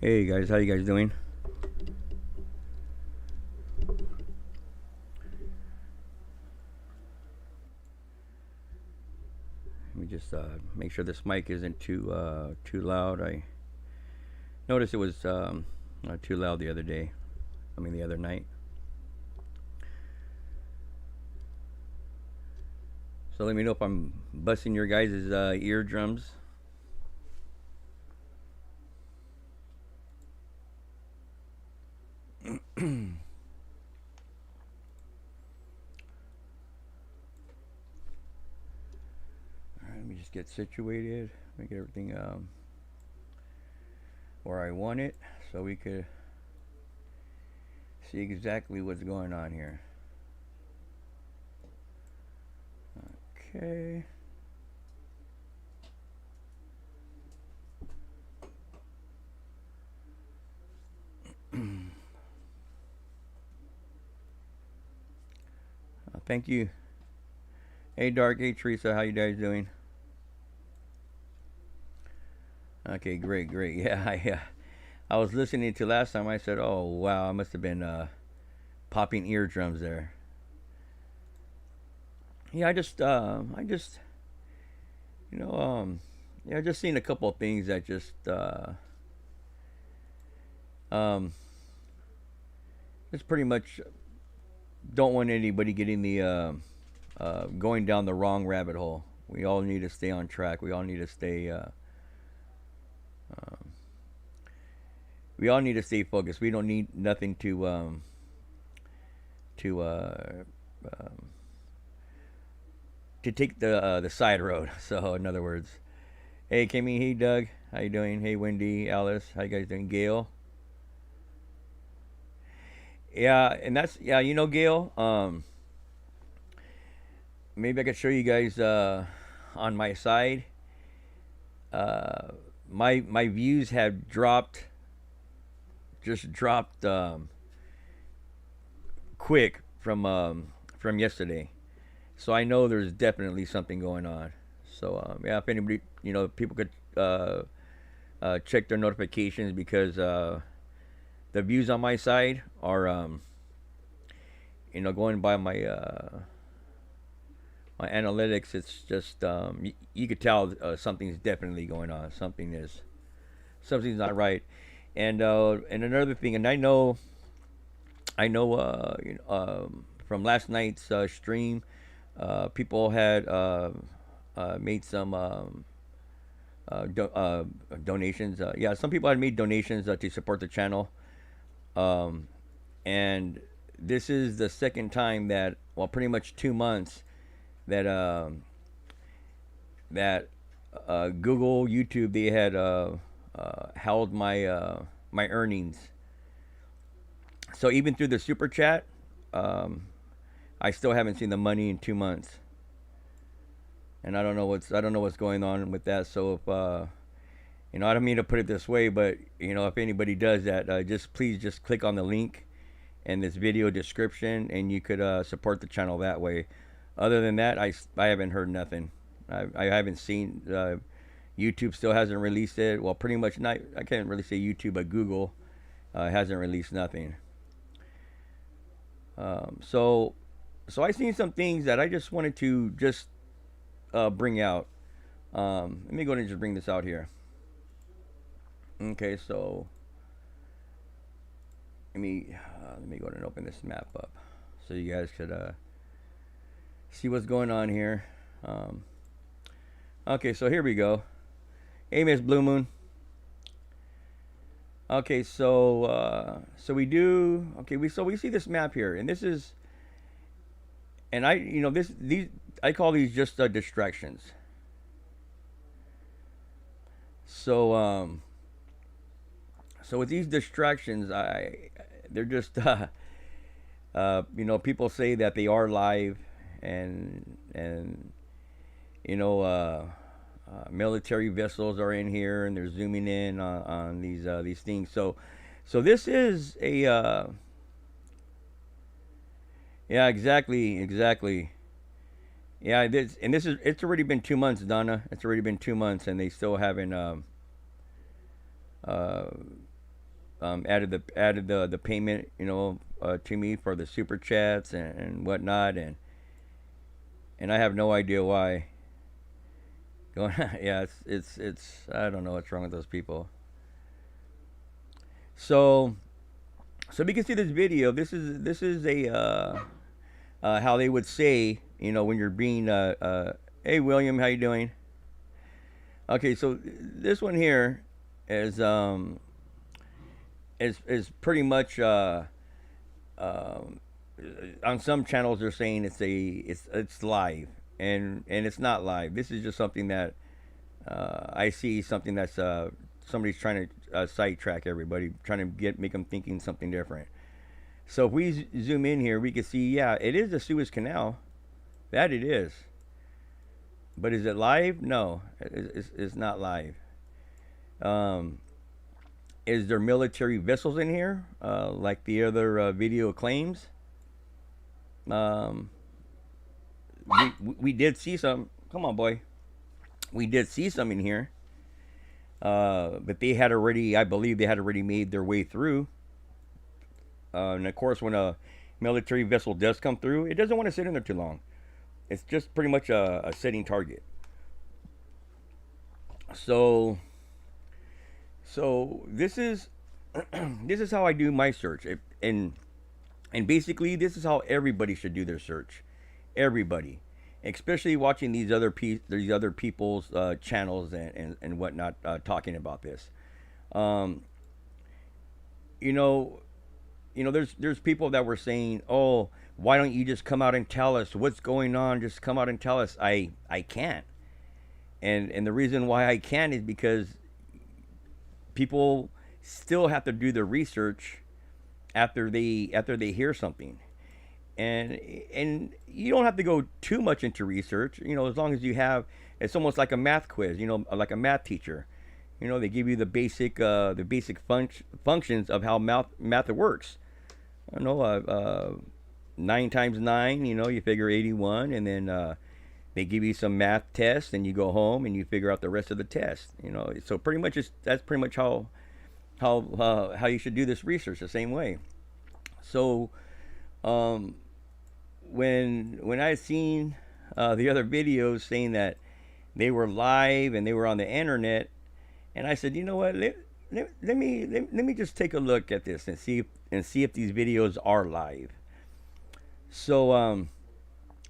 Hey guys, how you guys doing? Let me just make sure this mic isn't too loud. I noticed it was too loud the other day. I mean the other night. So let me know if I'm busting your guys' eardrums. All right, let me just get situated. Make everything where I want it, so we could see exactly what's going on here. Okay. Thank you. Hey Dark, hey Teresa, how you guys doing? Okay, great, great. Yeah, I was listening to last time. I said, "Oh wow, I must have been popping eardrums there." Yeah, I just, you know, yeah, just seen a couple of things that just, um, just pretty much don't want anybody getting the, going down the wrong rabbit hole. We all need to stay on track. Um, we all need to stay focused. We don't need nothing to um, to take the side road. So in other words, hey Kimmy, hey Doug, how you doing? Hey Wendy, Alice, how you guys doing? Gail, yeah, and that's yeah, Gail. Maybe I could show you guys on my side. Uh, my views have dropped, just dropped quick from yesterday. So I know there's definitely something going on. So yeah, if anybody, people could check their notifications because the views on my side are, going by my analytics. It's just you could tell something's definitely going on. Something's not right. And another thing, and I know from last night's stream, people had made some donations. Yeah, some people had made donations to support the channel. Um, and this is the second time that, well, pretty much 2 months that Google, YouTube, they had held my earnings. So even through the super chat, um, I still haven't seen the money in 2 months, and I don't know what's going on with that. So if I don't mean to put it this way, but if anybody does that, just please just click on the link in this video description, and you could support the channel that way. Other than that, I haven't heard nothing. I haven't seen. YouTube still hasn't released it. Well, pretty much not. I can't really say YouTube, but Google hasn't released nothing. So I seen some things that I just wanted to just bring out. Let me go ahead and just bring this out here. Okay, so let me go ahead and open this map up so you guys could see what's going on here. Um, okay, so here we go. Hey, Miss Blue Moon. Okay, so we do. Okay, we see this map here, and this is, and these I call these just distractions. So so with these distractions, they're just people say that they are live, and military vessels are in here and they're zooming in on these things. So this is a yeah, exactly. Yeah, it's already been 2 months, Donna. It's already been 2 months, and they still haven't uh, added the payment, to me for the super chats and whatnot, and I have no idea why. Going, yeah, it's I don't know what's wrong with those people. So we can see this video. This is a how they would say, when you're being hey William, how you doing? Okay, so this one here is is pretty much um, on some channels they're saying it's live, and it's not live. This is just something that I see something that's somebody's trying to sidetrack everybody, trying to make them thinking something different. So if we zoom in here, we can see, yeah, it is the Suez Canal. That it is. But is it live? No, it's not live. Um, is there military vessels in here, like the other video claims? Um, we did see some. Come on, boy. We did see some in here, but they had already, I believe, they had already made their way through. And of course, when a military vessel does come through, it doesn't want to sit in there too long. It's just pretty much a sitting target. So, this is this is how I do my search, and basically this is how everybody should do their search. Everybody, especially watching these other people's channels and whatnot, talking about this. Um, you know, there's people that were saying, "Oh, why don't you just come out and tell us what's going on? Just come out and tell us." I can't, and the reason why I can't is because people still have to do the research after they hear something, and you don't have to go too much into research. As long as you have, it's almost like a math quiz. Like a math teacher. They give you the basic functions of how math works. I don't know, 9 times 9, you figure 81, and then they give you some math tests, and you go home and you figure out the rest of the test. So pretty much that's pretty much how you should do this research the same way. So um, when I seen the other videos saying that they were live and they were on the internet, and I said, you know what, let me just take a look at this and see if these videos are live. So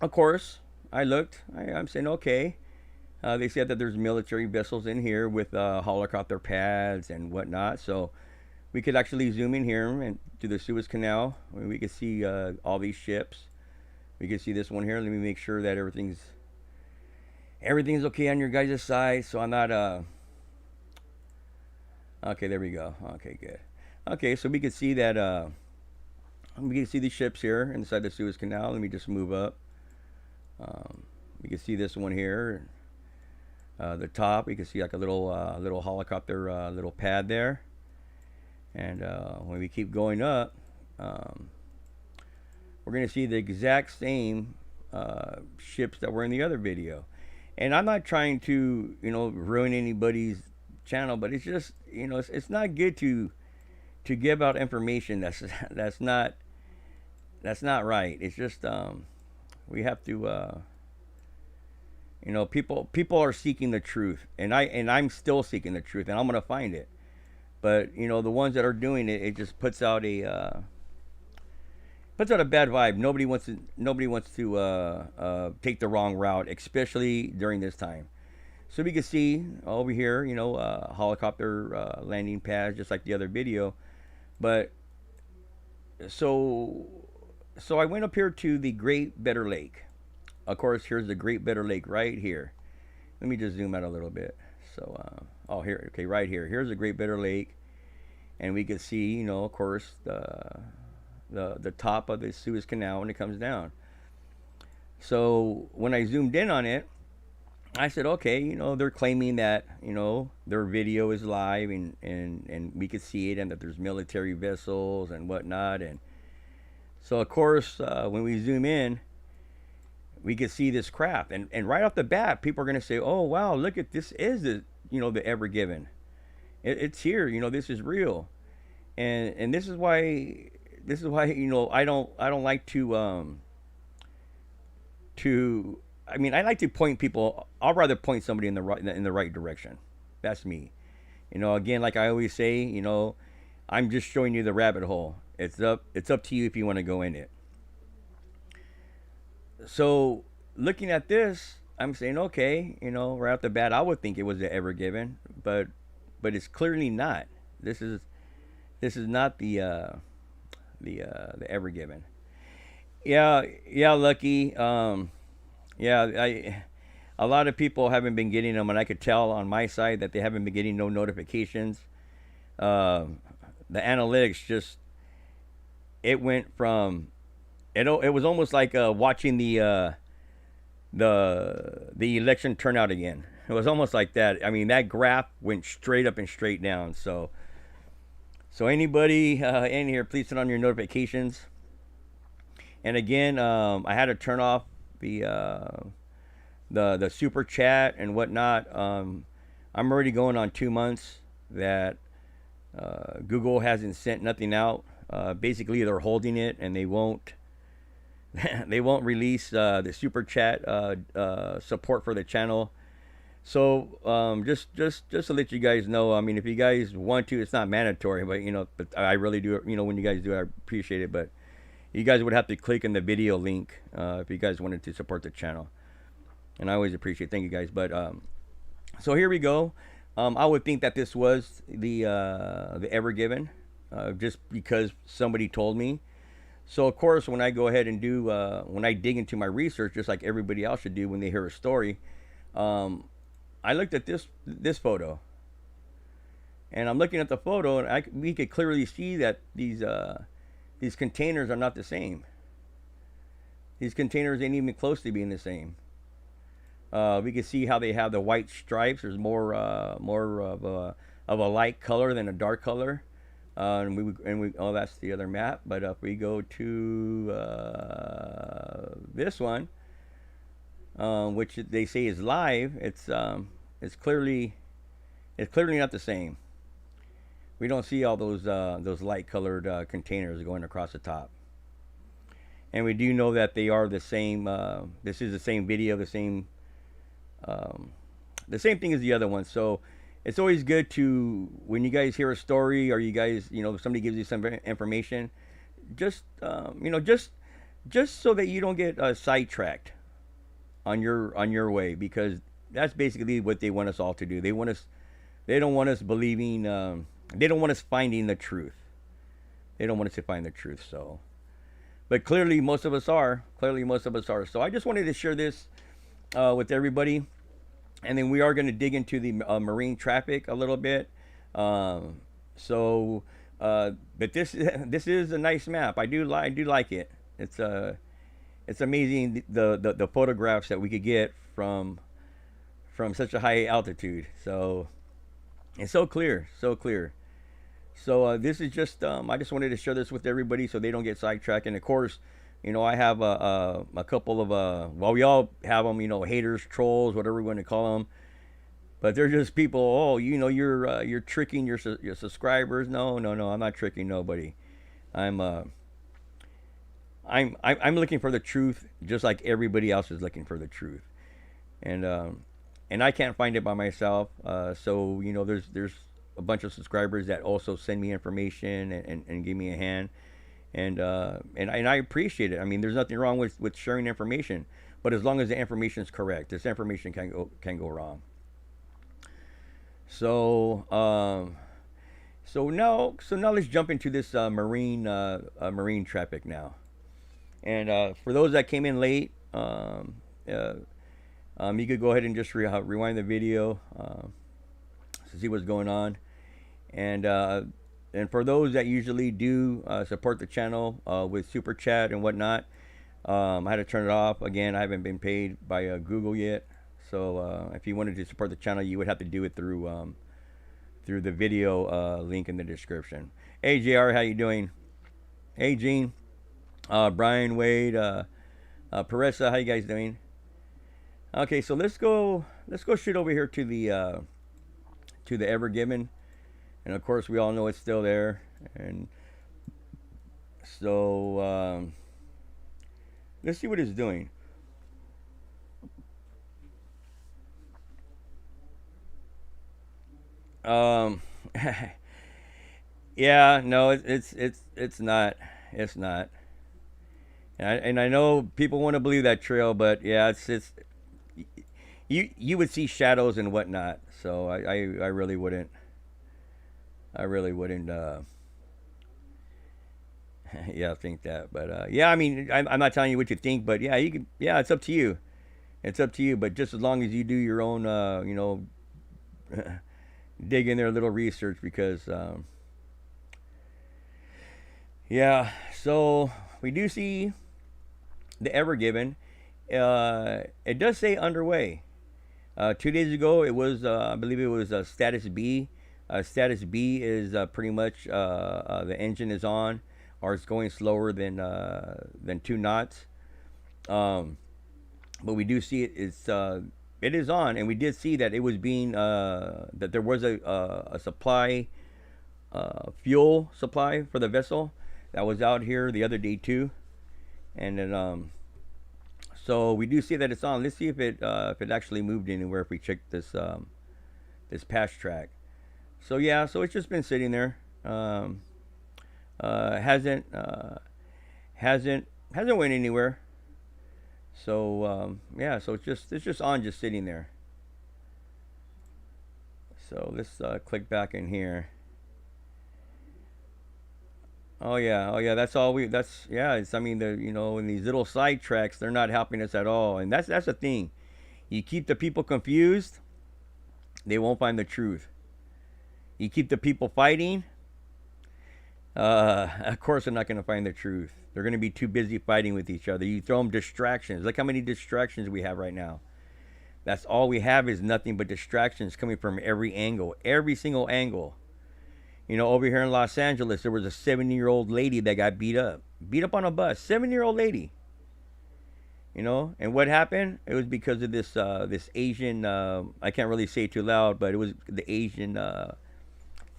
of course I looked. I'm saying, okay. They said that there's military vessels in here with helicopter pads and whatnot. So we could actually zoom in here and to the Suez Canal. We could see all these ships. We could see this one here. Let me make sure that everything's okay on your guys' side, so I'm not Okay, there we go. Okay, good. Okay, so we can see that we can see the ships here inside the Suez Canal. Let me just move up. Um, we can see this one here. The top, we can see like a little helicopter little pad there. And when we keep going up, um, we're going to see the exact same ships that were in the other video. And I'm not trying to, ruin anybody's channel, but it's just, it's not good to give out information that's not that's not right. It's just we have to people are seeking the truth, and I'm still seeking the truth, and I'm gonna find it. But the ones that are doing it, it just puts out a bad vibe. Nobody wants to take the wrong route, especially during this time. So we can see over here, helicopter landing pads, just like the other video. But so so I went up here to the Great Better Lake. Of course, here's the Great Better Lake right here. Let me just zoom out a little bit. So, oh, here, okay, right here. Here's the Great Better Lake, and we can see, of course, the top of the Suez Canal when it comes down. So when I zoomed in on it, I said, okay, they're claiming that, their video is live, and we could see it, and that there's military vessels and whatnot. And so, of course, when we zoom in, we could see this craft. And right off the bat, people are going to say, oh, wow, look at this is the Ever Given. It's here, this is real. And this is why I don't like to I mean, I like to point people. I'll rather point somebody in the right direction. That's me. Again, like I always say, I'm just showing you the rabbit hole. It's up to you if you want to go in it. So looking at this, I'm saying, okay, right off the bat, I would think it was the Ever Given, but it's clearly not. This is this is not the Ever Given. Yeah, yeah, Lucky. Yeah, a lot of people haven't been getting them, and I could tell on my side that they haven't been getting no notifications. Um, the analytics just it went from it was almost like watching the election turnout again. It was almost like that. I mean, that graph went straight up and straight down. So anybody in here, please turn on your notifications. And again, I had to turn off the super chat and whatnot. I'm already going on 2 months that Google hasn't sent nothing out. Basically, they're holding it, and they won't they won't release the super chat support for the channel. So just to let you guys know, I mean, if you guys want to, it's not mandatory, but I really do. When you guys do, I appreciate it. But you guys would have to click in the video link if you guys wanted to support the channel, and I always appreciate. Thank you guys. But so here we go. I would think that this was the Ever Given, just because somebody told me. So of course, when I go ahead and do when I dig into my research, just like everybody else should do when they hear a story, um, I looked at this photo, and I'm looking at the photo, and we could clearly see that these containers are not the same. These containers ain't even close to being the same. We can see how they have the white stripes. There's more of a light color than a dark color. And we oh, that's the other map. But if we go to this one, which they say is live, it's clearly not the same. We don't see all those light colored containers going across the top. And we do know that they are the same. This is the same video, um, the same thing as the other one. So it's always good to, when you guys hear a story, or you guys, somebody gives you some information, just just so that you don't get sidetracked on your way, because that's basically what they want us all to do. They don't want us believing. They don't want us finding the truth. They don't want us to find the truth. So, but clearly most of us are. Clearly most of us are. So I just wanted to share this with everybody, and then we are going to dig into the marine traffic a little bit. Um, so, but this this is a nice map. I do like it. It's amazing the photographs that we could get from such a high altitude. So it's so clear, so clear. So this is just I just wanted to share this with everybody so they don't get sidetracked. And of course, I have a couple of well, we all have them, haters, trolls, whatever we want to call them. But they're just people. Oh, you're tricking your subscribers. No, no, no. I'm not tricking nobody. I'm uh I'm looking for the truth, just like everybody else is looking for the truth. And I can't find it by myself. So there's a bunch of subscribers that also send me information and give me a hand, and I appreciate it. I mean, there's nothing wrong with sharing information, but as long as the information is correct, this information can go wrong. So so now let's jump into this marine traffic now. And for those that came in late, uh, you could go ahead and just rewind the video to see what's going on. And for those that usually do support the channel with super chat and whatnot, I had to turn it off. Again, I haven't been paid by Google yet. So if you wanted to support the channel, you would have to do it through the video link in the description. Hey JR, how you doing? Hey Gene, Brian, Wade, Peressa, how you guys doing? Okay, so let's go shoot over here to the Ever Given, and of course we all know it's still there. And so let's see what it's doing. Um, yeah, no, it's not. It's not. And I know people want to believe that trail, but yeah, it's you would see shadows and whatnot. So I really wouldn't. I really wouldn't. Yeah, think that. But yeah, I mean, I'm not telling you what you think, but yeah, you can. Yeah, it's up to you. It's up to you. But just as long as you do your own, dig in there a little research because yeah. So we do see the Ever Given. It does say underway. 2 days ago, it was I believe it was status B. Status B is pretty much the engine is on, or it's going slower than 2 knots. Um, but we do see it is on, and we did see that it was being that there was a supply fuel supply for the vessel that was out here the other day too, and then so we do see that it's on. Let's see if it actually moved anywhere if we check this patch track. So yeah, so it's just been sitting there. Hasn't hasn't went anywhere. So yeah, so it's just on, just sitting there. So let's click back in here. Oh yeah, that's all we. That's yeah. It's I mean the in these little side tracks, they're not helping us at all, and that's the thing. You keep the people confused, they won't find the truth. You keep the people fighting, of course they're not going to find the truth. They're going to be too busy fighting with each other. You throw them distractions. Look how many distractions we have right now. That's all we have is nothing but distractions coming from every angle, every single angle. Over here in Los Angeles, there was a 70-year-old lady that got beat up on a bus. 70-year-old lady. And what happened? It was because of this Asian. I can't really say it too loud, but it was the Asian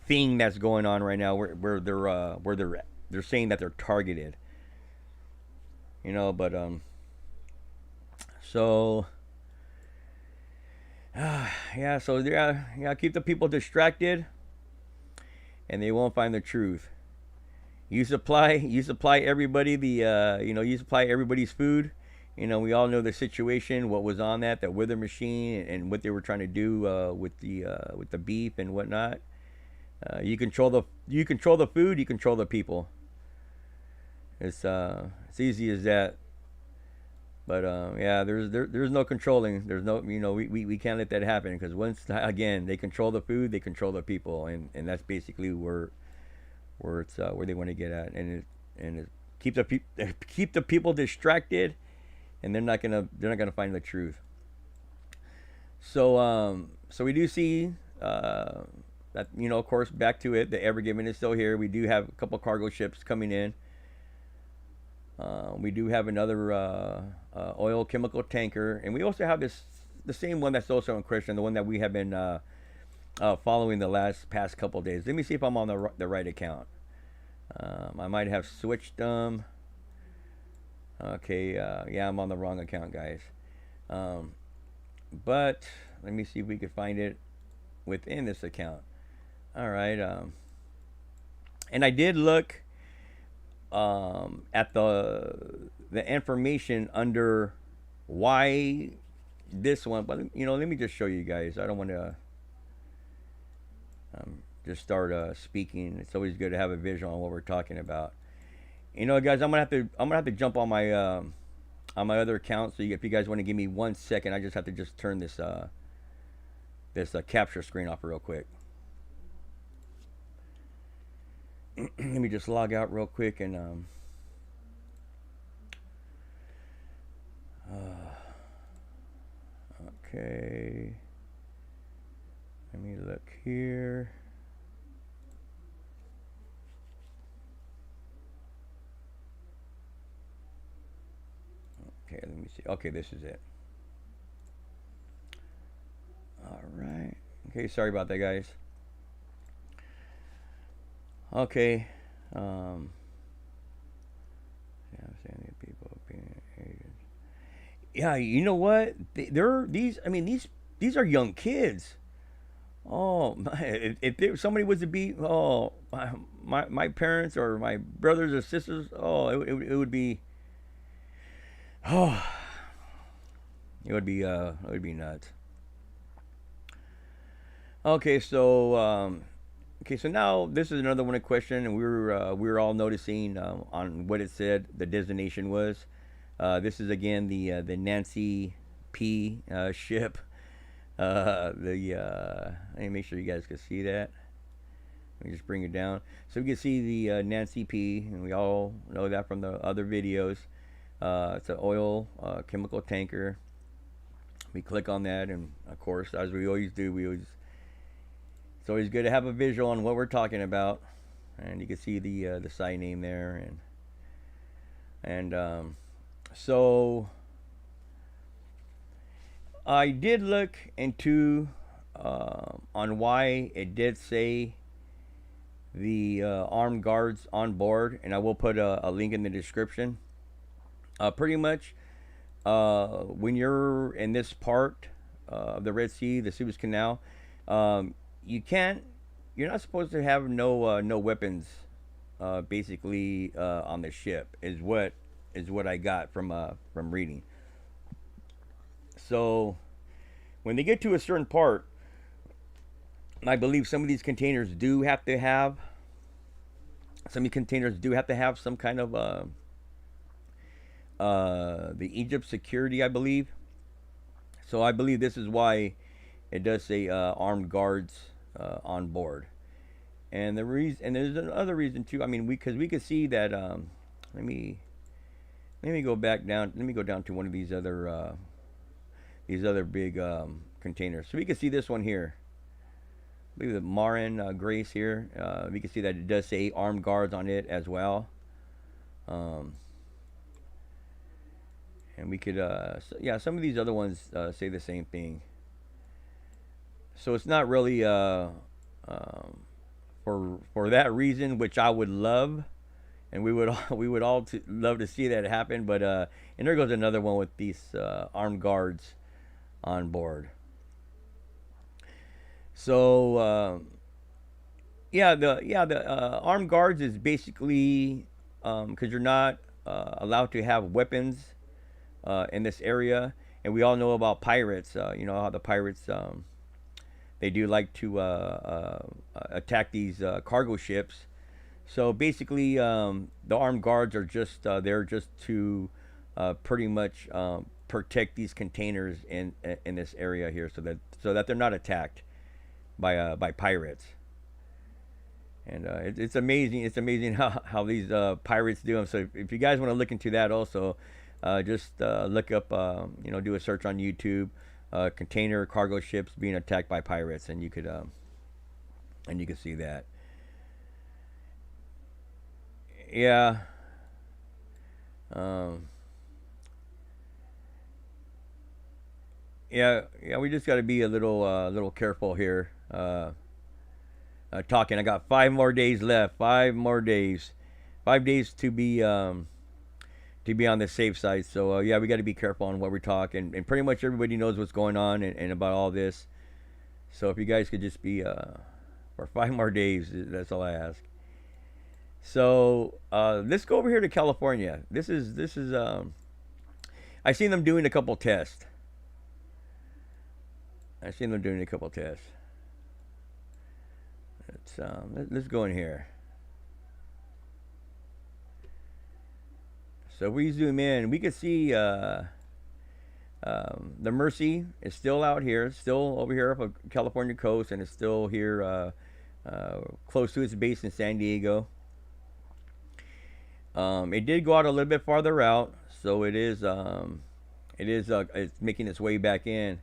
thing that's going on right now, where they're saying that they're targeted. But so yeah, so yeah, keep the people distracted, and they won't find the truth. You supply everybody you supply everybody's food. We all know the situation, what was on that weather machine, and what they were trying to do with the beef and whatnot. You control the food, you control the people. It's easy as that. But yeah, there's no controlling. There's no we can't let that happen because once again they control the food, they control the people, and that's basically where they want to get at, and keep the people distracted, and they're not gonna find the truth. So we do see that of course, back to it, the Ever Given is still here. We do have a couple cargo ships coming in. We do have another oil chemical tanker, and we also have the same one that's also in question, the one that we have been following the past couple of days. Let me see if I'm on the right account. I might have switched them. Okay, yeah, I'm on the wrong account, guys. But let me see if we can find it within this account. All right. And I did look at the information under why this one, but let me just show you guys. I don't want to just start speaking. It's always good to have a visual on what we're talking about. Guys, I'm gonna have to jump on my other account. So if you guys want to give me 1 second, I just have to just turn this capture screen off real quick. Let me just log out real quick and okay. Let me look here. Okay, let me see. Okay, this is it. All right. Okay, sorry about that, guys. Okay. Um, yeah, people being agents. Yeah, you know what? They're these. I mean, these are young kids. Oh, my, somebody was to be, my parents or my brothers or sisters, it would be, oh, it would be nuts. Okay, so okay, so now this is another one a question, and we were all noticing on what it said the designation was. This is again the Nancy P ship. Let me make sure you guys can see that. Let me just bring it down so we can see the Nancy P, and we all know that from the other videos. It's an oil chemical tanker. We click on that, and of course, as we always do, it's always good to have a visual on what we're talking about, and you can see the site name there, and so I did look into on why it did say the armed guards on board, and I will put a link in the description. Pretty much, when you're in this part of the Red Sea, the Suez Canal, you can't. You're not supposed to have no weapons, basically on the ship. Is what I got from reading. So when they get to a certain part, I believe some of these containers do have to have some kind of the Egypt security, I believe. So I believe this is why it does say armed guards on board. And the reason, and there's another reason too. I mean, because we could see that. Let me go back down. Let me go down to one of these other big containers. So we can see this one here. I believe the Marin Grace here. We can see that it does say armed guards on it as well. Um, and we could, yeah, some of these other ones say the same thing. So it's not really for that reason, which I would love, and we would all love to see that happen. But and there goes another one with these armed guards on board. So the armed guards is basically because you're not allowed to have weapons in this area, and we all know about pirates. You know how the pirates they do like to attack these cargo ships. So basically, the armed guards are just there just to pretty much protect these containers in this area here, so that they're not attacked by pirates. And it's amazing. It's amazing how these pirates do them. So if you guys want to look into that, also, just look up, do a search on YouTube, container cargo ships being attacked by pirates, and you could see that. Yeah. Um, yeah. We just got to be a little careful here. Talking. I got 5 more days left. 5 more days. 5 days to be on the safe side. So yeah, we got to be careful on what we talk, and pretty much everybody knows what's going on and about all this. So if you guys could just be for 5 more days, that's all I ask. So let's go over here to California. This is I seen them doing a couple tests. I seen them doing a couple tests. Let's go in here. So if we zoom in, we can see the Mercy is still out here, still over here off of California coast, and it's still here close to its base in San Diego. It did go out a little bit farther out, so it's making its way back in.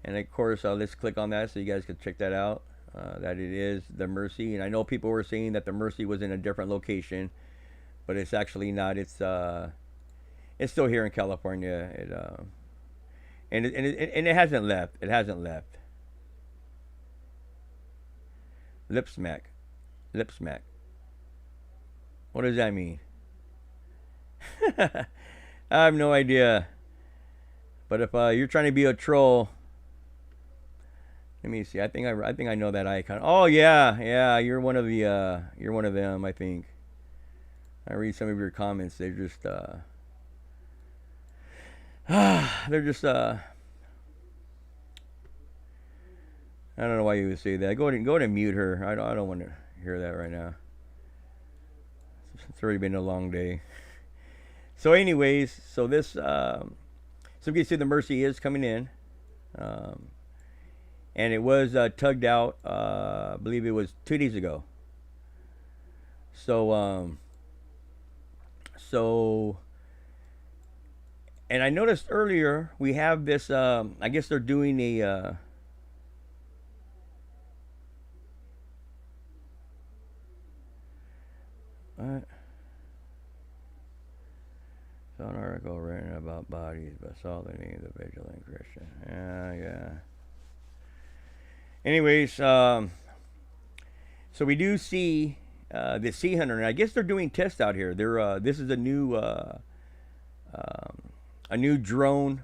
And of course, let's click on that so you guys can check that out. That it is the Mercy, and I know people were saying that the Mercy was in a different location, but it's actually not. It's still here in California. And it hasn't left. It hasn't left. Lip smack, lip smack. What does that mean? I have no idea. But if you're trying to be a troll, let me see. I think I know that icon. Oh yeah, yeah. You're one of them. I think. I read some of your comments. They're just they're just I don't know why you would say that. Go ahead and mute her. I don't want to hear that right now. It's already been a long day. So, anyways, so you can see the Mercy is coming in, um, and it was tugged out. I believe it was 2 days ago. So, so, and I noticed earlier we have this. I guess they're doing a. Uh, Saw an article written about bodies, but saw the name of the vigilant Christian. Yeah, yeah. Anyways, so we do see the Sea Hunter, and I guess they're doing tests out here. This is um, a new drone,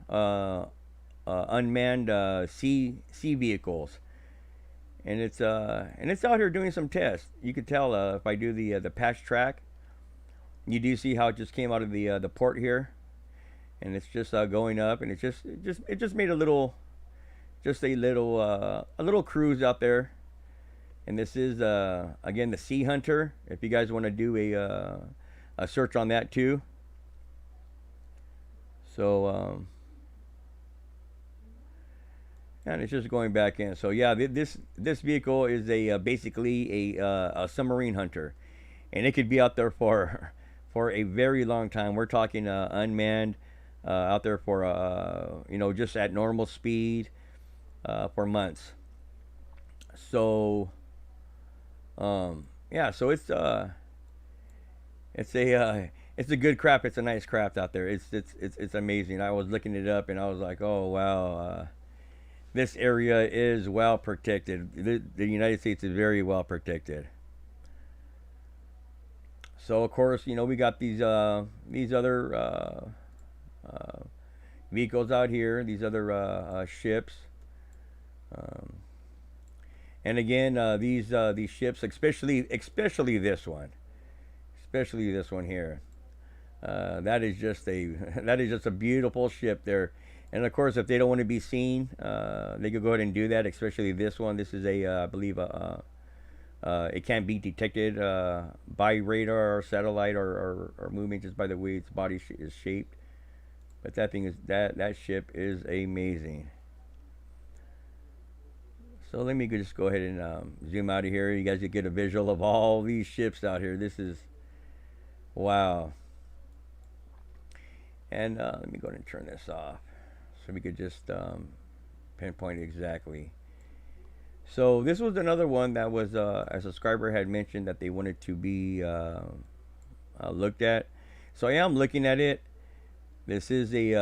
unmanned sea vehicles, and it's out here doing some tests. You could tell if I do the patch track, you do see how it just came out of the port here, and it's just going up, and it just made a little cruise out there. And this is again the Sea Hunter. If you guys want to do a search on that too. So and it's just going back in. So yeah, this vehicle is basically a submarine hunter, and it could be out there for for a very long time. We're talking unmanned, out there for just at normal speed, for months. So yeah, so it's a good craft. It's a nice craft out there. It's amazing. I was looking it up and I was like, oh wow, this area is well protected. The United States is very well protected. So of course, we got these other uh, vehicles out here, these other ships, um, and again, these ships, especially this one here. That is just a that is just a beautiful ship there. And of course, if they don't want to be seen, they could go ahead and do that. Especially this one. This is I believe, it can't be detected by radar or satellite or movement just by the way its body is shaped. But that ship is amazing. So let me just go ahead and zoom out of here. You guys can get a visual of all these ships out here. This is wow. And let me go ahead and turn this off so we could just pinpoint exactly. So this was another one that was a subscriber had mentioned that they wanted to be looked at. So I am looking at it. This is the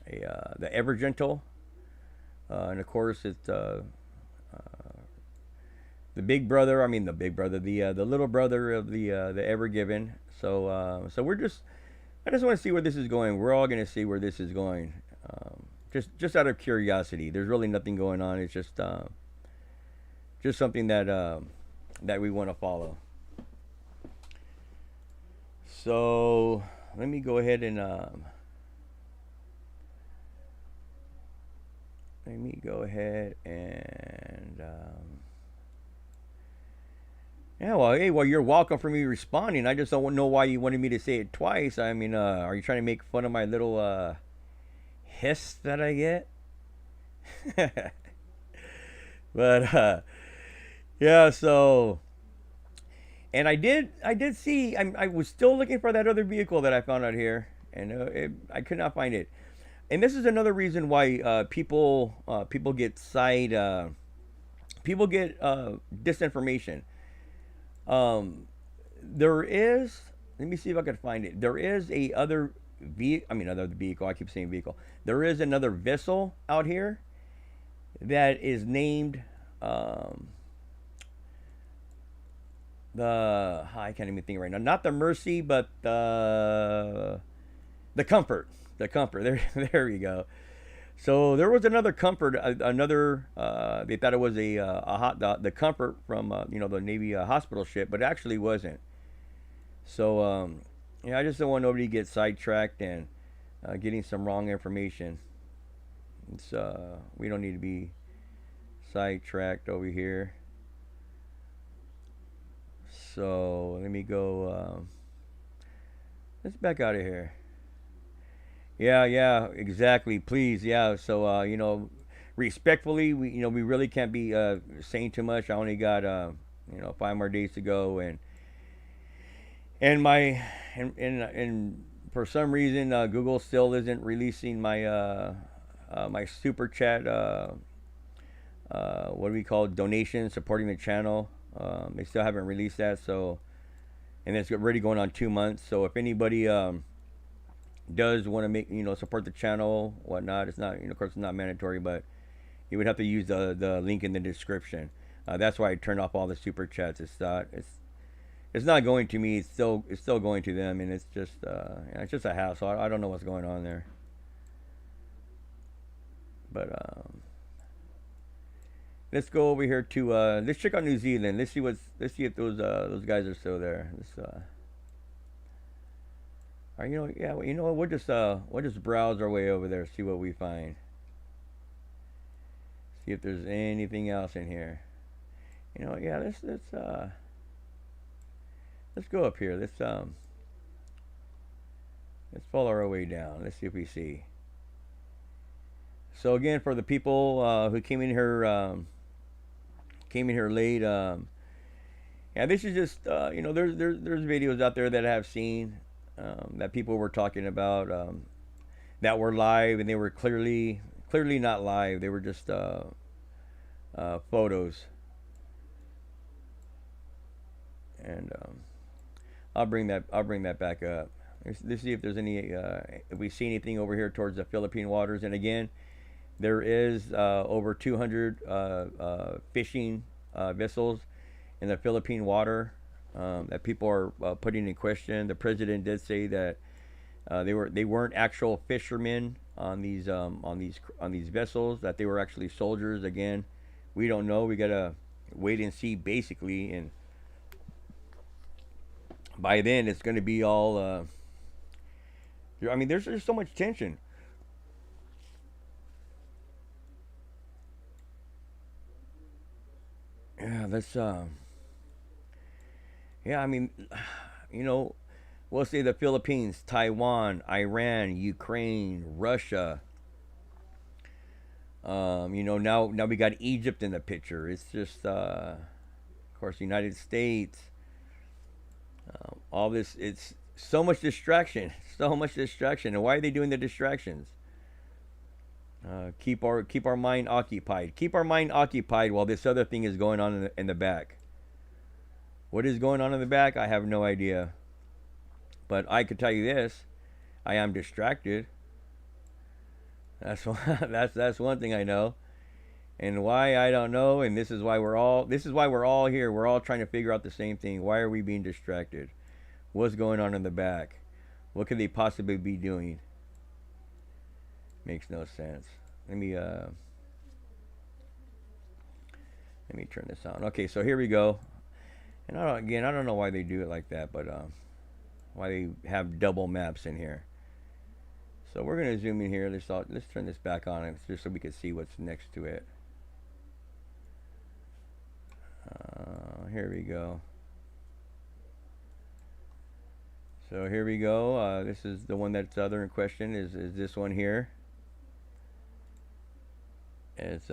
Ever Gentle, and of course it's the big brother. I mean the big brother, the little brother of the Ever Given. So I just want to see where this is going. We're all going to see where this is going. Just out of curiosity. There's really nothing going on. It's just something that we want to follow. So let me go ahead and yeah, well, hey, well, you're welcome for me responding. I just don't know why you wanted me to say it twice. I mean, are you trying to make fun of my little hiss that I get? But yeah, so and I did see. I was still looking for that other vehicle that I found out here, and I could not find it. And this is another reason why people get people get disinformation. Um, there is. Let me see if I can find it. There is a other I mean, other vehicle. I keep saying vehicle. There is another vessel out here that is named. Um, I can't even think right now. Not the Mercy, but the Comfort. The Comfort. There, there you go. So there was another Comfort, another. They thought it was the Comfort from the Navy hospital ship, but it actually wasn't. So yeah, I just don't want nobody to get sidetracked and getting some wrong information. It's we don't need to be sidetracked over here. So let me go. Let's back out of here. Yeah, yeah, exactly. Please, yeah. So respectfully, we really can't be saying too much. I only got 5 more days to go, and my and for some reason Google still isn't releasing my super chat. What do we call it? Donation supporting the channel. They still haven't released that. So, and it's already going on 2 months. So if anybody does want to make support the channel, whatnot, it's not of course it's not mandatory, but you would have to use the link in the description. That's why I turned off all the super chats. It's not going to me. It's still going to them, and it's just a hassle. I don't know what's going on there, but let's go over here to let's check out New Zealand. Let's see if those guys are still there. Or, yeah, well, what, we'll just browse our way over there, see what we find. See if there's anything else in here. Yeah, let's go up here. Let's follow our way down. Let's see if we see. So again, for the people who came in here late, yeah, this is just there's videos out there that I have seen that people were talking about that were live, and they were clearly not live. They were just photos, and I'll bring that back up. Let's see if there's if we see anything over here towards the Philippine waters. And again, there is over 200 fishing vessels in the Philippine water that people are putting in question. The president did say that they weren't actual fishermen on these vessels. That they were actually soldiers. Again, we don't know. We gotta wait and see, basically, and by then it's gonna be all. I mean, there's so much tension. Yeah, that's yeah. I mean, you know, we'll say the Philippines, Taiwan, Iran, Ukraine, Russia. Now we got Egypt in the picture. It's just, of course, the United States. All this, it's so much distraction, so much distraction. And why are they doing the distractions? Keep our mind occupied. Keep our mind occupied while this other thing is going on in the back. What is going on in the back? I have no idea. But I could tell you this: I am distracted. That's that's one thing I know. And why, I don't know. And this is why we're all here. We're all trying to figure out the same thing. Why are we being distracted? What's going on in the back? What could they possibly be doing? Makes no sense. Let me turn this on. Okay, so here we go. And I don't know why they do it like that, but why they have double maps in here. So we're gonna zoom in here. Let's turn this back on, just so we can see what's next to it. Here we go. So here we go. This is the one that's other in question. Is this one here? It's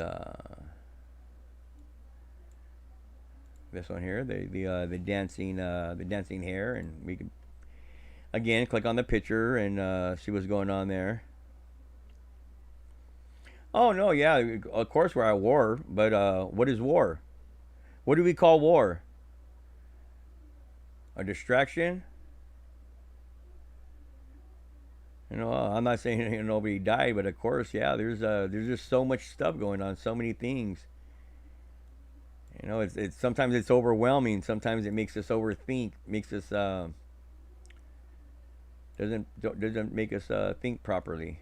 this one here. The dancing hare, and we can again click on the picture and see what's going on there. Oh no, yeah, of course we're at war, but what is war? What do we call war? A distraction? I'm not saying nobody died, but of course, yeah, there's just so much stuff going on, so many things, You know, it's sometimes it's overwhelming. Sometimes it makes us overthink. Makes us doesn't make us think properly.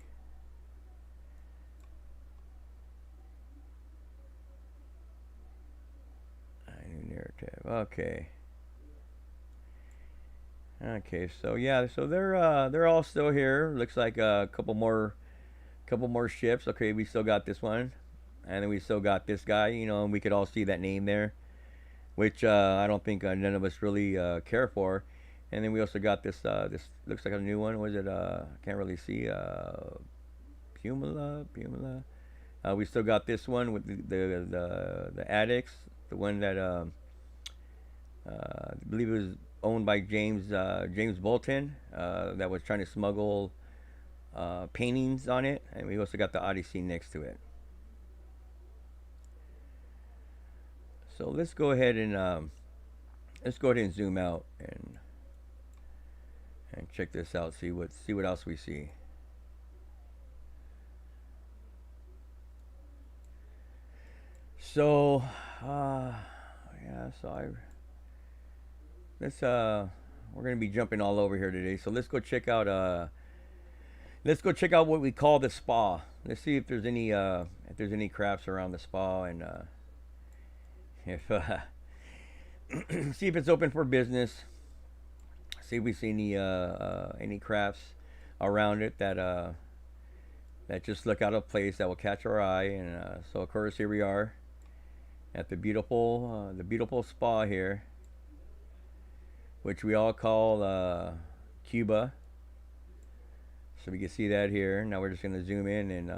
New narrative. Okay. Okay. So yeah. So they're all still here. Looks like a couple more ships. Okay. We still got this one, and then we still got this guy. You know, and we could all see that name there, which I don't think none of us really care for. And then we also got this looks like a new one. Was it? Can't really see. Pumala. We still got this one with the addicts. The one that I believe it was owned by James Bolton. That was trying to smuggle paintings on it, and we also got the Odyssey next to it. So let's go ahead and zoom out and check this out. See what else we see. So yeah, so I let's we're gonna be jumping all over here today. So let's go check out what we call the spa. Let's see if there's any crafts around the spa and if see if it's open for business. See if we see any crafts around it that just look out of place that will catch our eye. And so of course here we are at the beautiful spa here, which we all call Cuba. So we can see that here. Now we're just going to zoom in and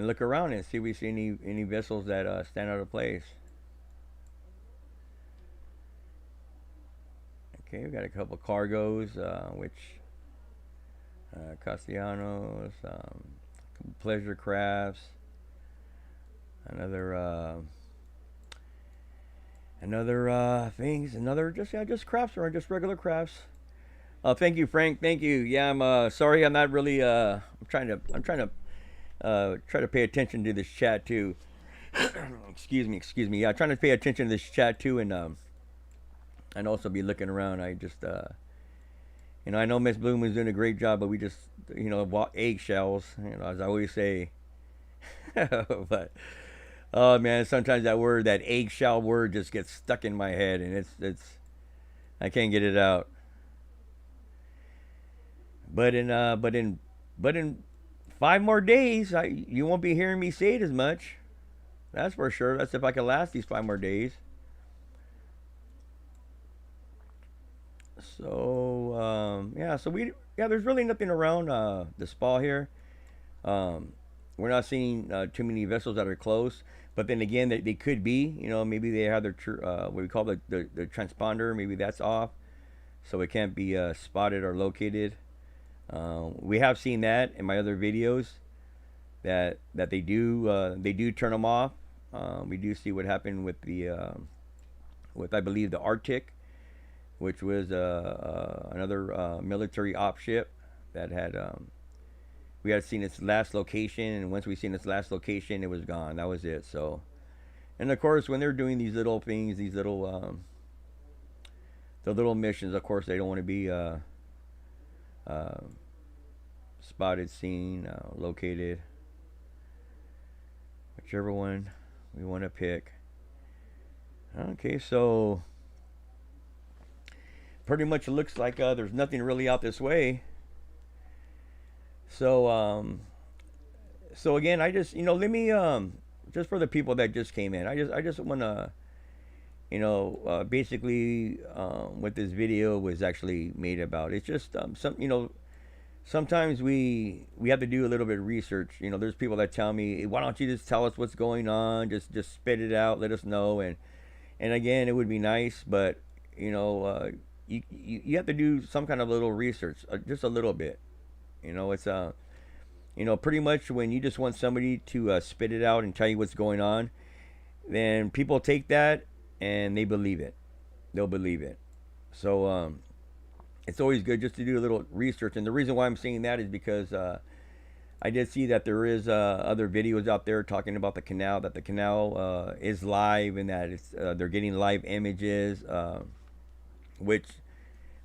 look around and see if we see any vessels that stand out of place. Okay, we got a couple cargoes, which Castellanos, pleasure crafts, another things, another just crafts or just regular crafts. Thank you, Frank. Thank you. Yeah, I'm sorry. I'm not really. I'm trying to try to pay attention to this chat too. Excuse me. Excuse me. Yeah, trying to pay attention to this chat too, and also be looking around. I just you know, I know Miss Bloom is doing a great job, but we just eggshells. You know, as I always say. But oh man, sometimes that eggshell word, just gets stuck in my head, and it's I can't get it out. But in 5 more days, you won't be hearing me say it as much. That's for sure. That's if I can last these 5 more days. So yeah, there's really nothing around the spa here. Um, we're not seeing too many vessels that are close. But then again, they could be. You know, maybe they have what we call the transponder. Maybe that's off, so it can't be spotted or located. We have seen that in my other videos that they do turn them off. We do see what happened with the with I believe the Arctic, which was another military op ship that had we had seen its last location, and once we seen its last location, it was gone. That was it. So, and of course, when they're doing these little things, these little the little missions, of course, they don't want to be uh, spotted, seen, located, whichever one we want to pick. Okay, so pretty much it looks like there's nothing really out this way. So so again, I just let me just for the people that just came in, I just want to basically what this video was actually made about. It's just sometimes we have to do a little bit of research. You know, there's people that tell me, "Hey, why don't you just tell us what's going on? Just spit it out, let us know." And again, it would be nice, but you know, you have to do some kind of little research, just a little bit. It's pretty much when you just want somebody to spit it out and tell you what's going on, then people take that and they believe it. They'll believe it. So it's always good just to do a little research. And the reason why I'm saying that is because I did see that there is other videos out there talking about the canal. That the canal is live and that it's they're getting live images, which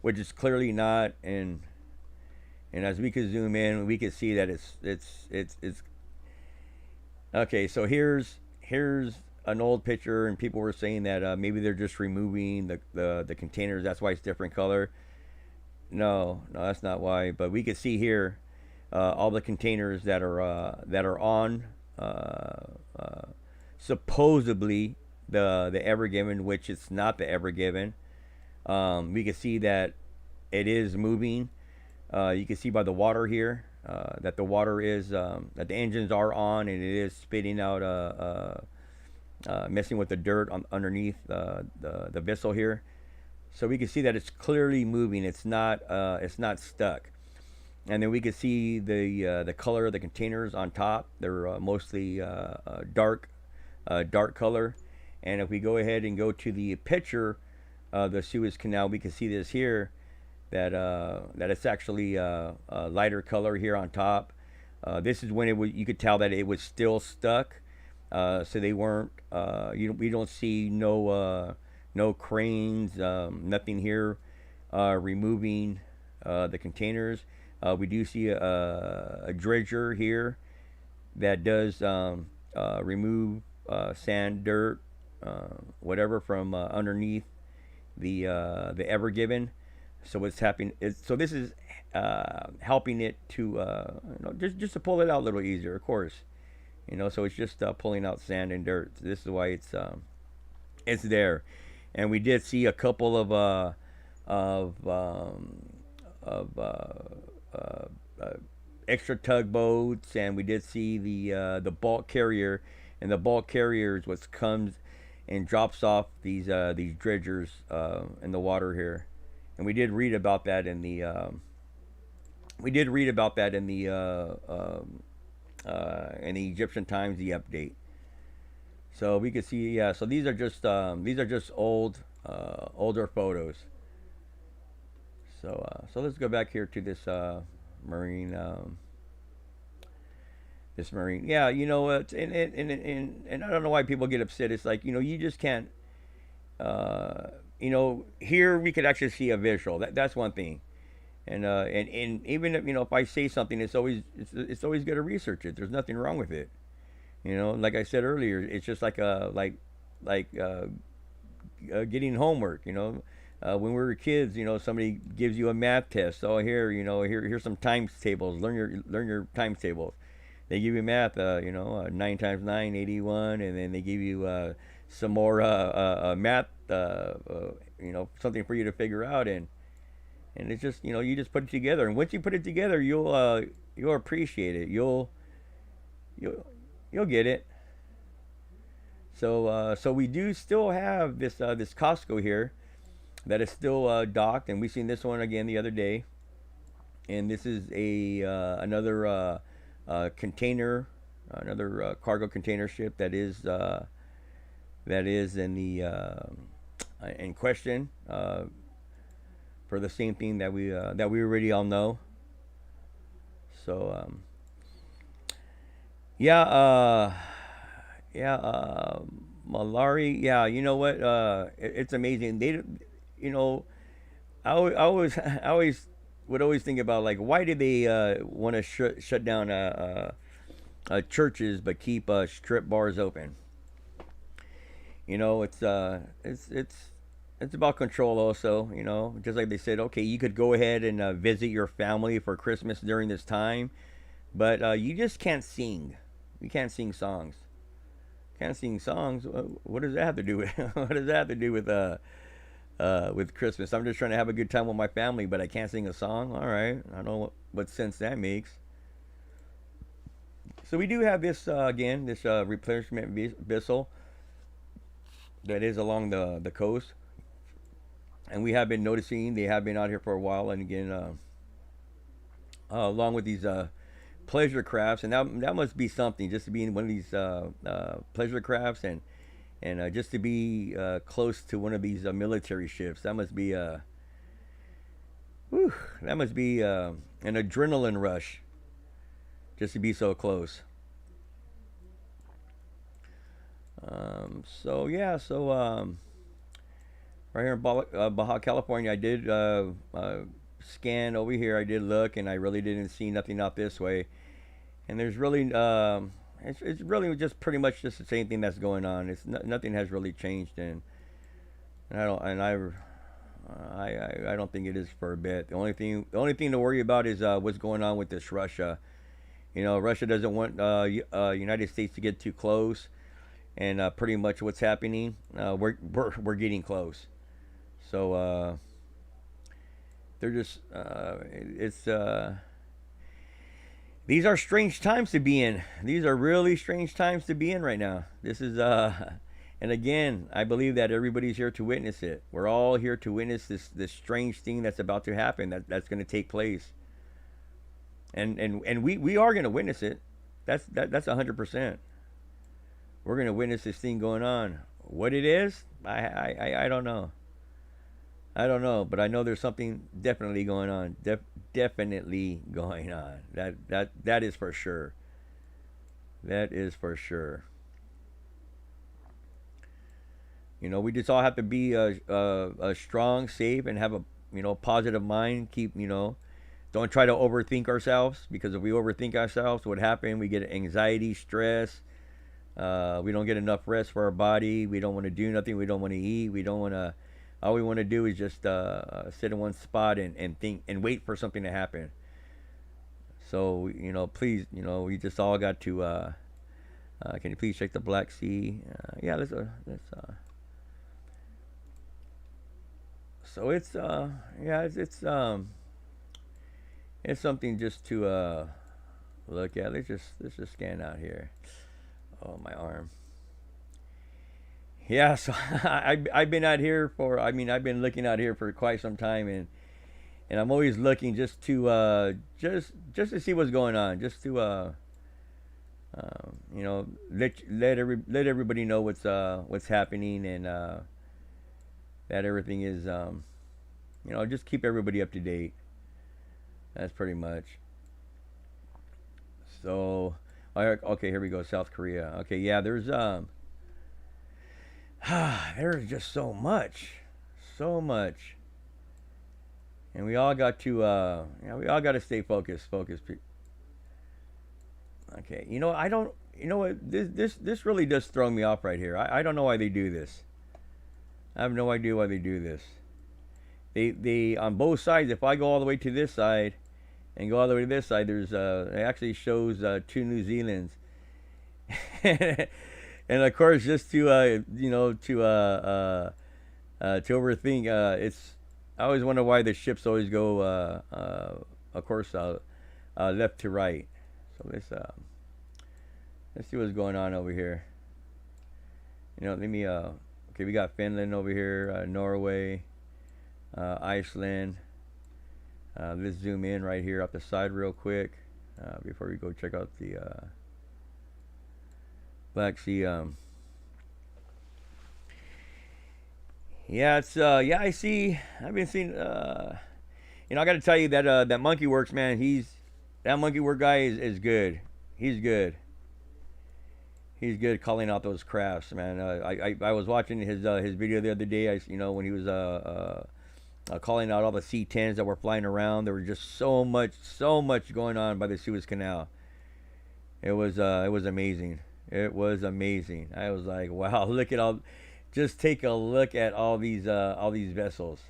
which is clearly not. And as we could zoom in, we could see that it's okay. So here's an old picture, and people were saying that maybe they're just removing the containers. That's why it's different color. No, no, that's not why. But we could see here all the containers that are on uh, supposedly the Ever Given, which it's not the Ever Given. We can see that it is moving. You can see by the water here that the water is that the engines are on and it is spitting out messing with the dirt underneath the vessel here. So we can see that it's clearly moving. It's not stuck. And then we can see the color of the containers on top. They're mostly dark color. And if we go ahead and go to the picture of the Suez Canal, we can see this here that it's actually a lighter color here on top. This is when it was, you could tell that it was still stuck. So they weren't. We don't see no cranes, nothing here removing the containers. We do see a dredger here that does remove sand, dirt, whatever from underneath the Ever Given. So what's happening is, so this is helping it to just to pull it out a little easier, of course. So it's just pulling out sand and dirt. So this is why it's there. And we did see a couple of uh, uh, extra tugboats, and we did see the bulk carrier, and the bulk carrier is what comes and drops off these dredgers in the water here. And we did read about that in the in the Egyptian Times, the update. So we could see, yeah. So these are just older photos. So let's go back here to marine this marine. Yeah, and I don't know why people get upset. It's like, you just can't. Here we could actually see a visual. That's one thing. And even if, if I say something, it's always good to research it. There's nothing wrong with it. Like I said earlier, it's just like getting homework. When we were kids, somebody gives you a math test. Oh, here's some times tables. Learn your times tables. They give you math. 9 times 9, 81, and then they give you some more math. Something for you to figure out, and it's just, you just put it together. And once you put it together, you'll appreciate it. You'll you'll get it. So we do still have this Costco here that is still docked, and we seen this one again the other day. And this is a another container, another cargo container ship that is in question for the same thing that we already all know. So yeah, yeah, Malari. Yeah, you know what? It's amazing. You know, I always I always would always think about, like, why did they want to shut down churches but keep strip bars open? It's about control also. Just like they said, okay, you could go ahead and visit your family for Christmas during this time, but you just can't sing. You can't sing songs. Can't sing songs. What does that have to do with? What does that have to do with Christmas? I'm just trying to have a good time with my family, but I can't sing a song. All right, I don't know what sense that makes. So we do have this again, this replenishment vessel that is along the coast, and we have been noticing they have been out here for a while, and again, along with these pleasure crafts, and that must be something, just to be in one of these pleasure crafts, and just to be close to one of these military ships. That must be whew, that must be an adrenaline rush just to be so close. So yeah, so right here in Baja California, I did scan over here. I did look, and I really didn't see nothing out this way. And there's really, it's really just pretty much just the same thing that's going on. Nothing has really changed, and I don't, and I don't think it is for a bit. The only thing to worry about is what's going on with this Russia. Russia doesn't want United States to get too close, and pretty much what's happening, we're getting close. So they're just it's these are strange times to be in. These are really strange times to be in right now. This is and again, I believe that everybody's here to witness it. We're all here to witness this strange thing that's about to happen. That's going to take place. And we are going to witness it. That's 100%. We're going to witness this thing going on. What it is, I don't know. I don't know, but I know there's something definitely going on. Definitely going on. That is for sure. That is for sure. We just all have to be a strong, safe, and have a positive mind. Don't try to overthink ourselves, because if we overthink ourselves, what happens? We get anxiety, stress. We don't get enough rest for our body. We don't want to do nothing. We don't want to eat. We don't want to. All we want to do is just sit in one spot and think and wait for something to happen. So please, we just all got to. Can you please check the Black Sea? Yeah, let's. So it's yeah, it's something just to look at. Let's just scan out here. Oh, my arm. Yeah, so I've been out here for. I mean, I've been looking out here for quite some time, and I'm always looking just to just to see what's going on, just to let everybody know what's happening, and that everything is just keep everybody up to date. That's pretty much. So, okay, here we go. South Korea. Okay, yeah, there's just so much, and we all got to we all got to stay focused. Okay, I don't. You know what? This really does throw me off right here. I don't know why they do this. I have no idea why they do this. They on both sides. If I go all the way to this side and go all the way to this side, it actually shows two New Zealands, and of course, just to to overthink. It's I always wonder why the ships always go, of course, left to right. So let's see what's going on over here. Let me. Okay, we got Finland over here, Norway, Iceland. Let's zoom in right here up the side real quick before we go check out the Black Sea. Yeah, it's yeah. I see. I've been seeing. I got to tell you that that Monkey Works man. That Monkey Work guy is good. He's good. He's good calling out those crafts, man. I was watching his video the other day. When he was calling out all the C-10s that were flying around. There was just so much going on by the Suez Canal. It was amazing. It was amazing. I was like, wow, look at all. Just take a look at all these vessels.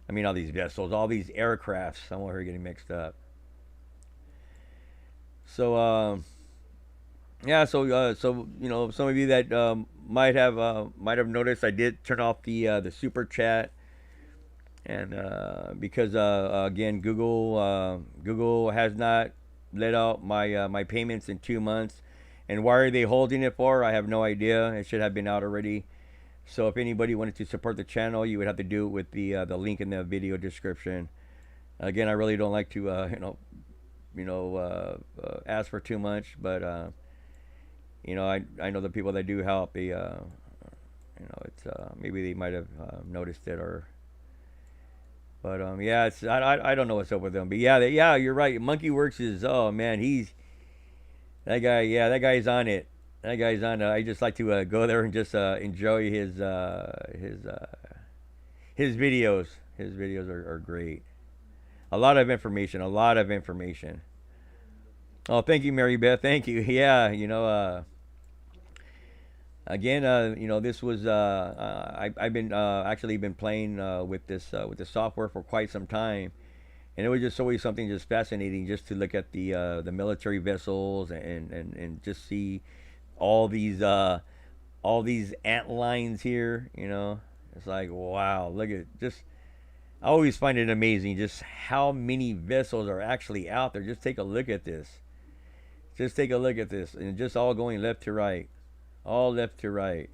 I mean, all these vessels, all these aircrafts. I'm over here getting mixed up. So, yeah. So some of you that might have noticed, I did turn off the super chat, and because again, Google has not let out my payments in 2 months, and why are they holding it for? I have no idea. It should have been out already. So if anybody wanted to support the channel, you would have to do it with the link in the video description. Again, I really don't like to ask for too much, but I know the people that do help. They it's maybe they might have noticed it, or but yeah, it's I don't know what's up with them, but yeah, yeah, you're right. Monkey Works is, oh man, That guy, yeah, that guy's on it. That guy's on it. I just like to go there and just enjoy his videos. His videos are great. A lot of information. A lot of information. Oh, thank you, Mary Beth. Thank you. Yeah, again, this was I've been actually been playing with the software for quite some time, and it was just always something just fascinating just to look at the military vessels and just see all these uh, all these ant lines here. It's like wow, look at just. I always find it amazing just how many vessels are actually out there. Just take a look at this. Just take a look at this, and just all going left to right, all left to right.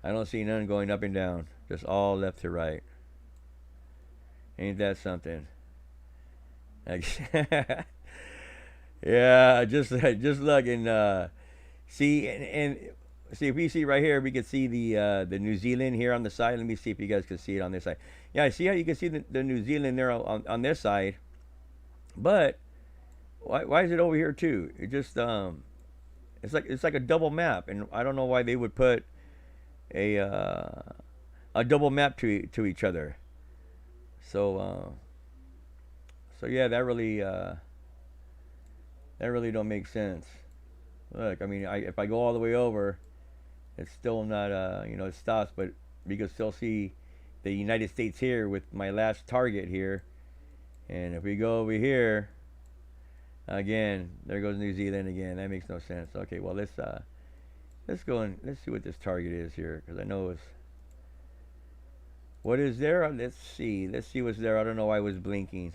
I don't see none going up and down. Just all left to right. Ain't that something? Yeah, just look and see and see if we see right here, we can see the New Zealand here on the side. Let me see if you guys can see it on this side. Yeah, I see how you can see the New Zealand there on this side, but why is it over here too? It just it's like a double map, and I don't know why they would put a uh, a double map to each other. So so yeah, that really don't make sense. Look, I mean, if I go all the way over, it's still not it stops, but we can still see the United States here with my last target here, and if we go over here again, there goes New Zealand again. That makes no sense. Okay, well let's go and let's see what this target is here because I know it's what is there. Let's see what's there. I don't know why I was blinking,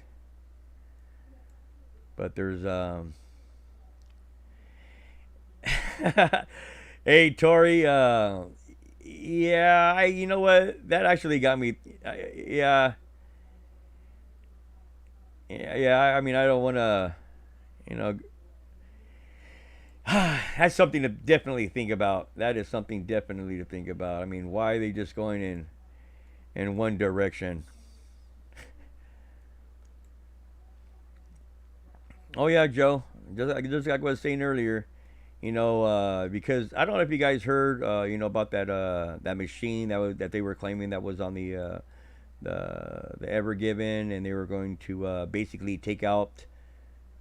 but there's hey Tori, yeah, you know what? That actually got me. Yeah, yeah. I mean, I don't want to. You know, that's something to definitely think about. That is something definitely to think about. I mean, why are they just going in one direction? Oh yeah, Joe. Just like I was saying earlier, because I don't know if you guys heard, about that machine that they were claiming that was on the Ever Given, and they were going to basically take out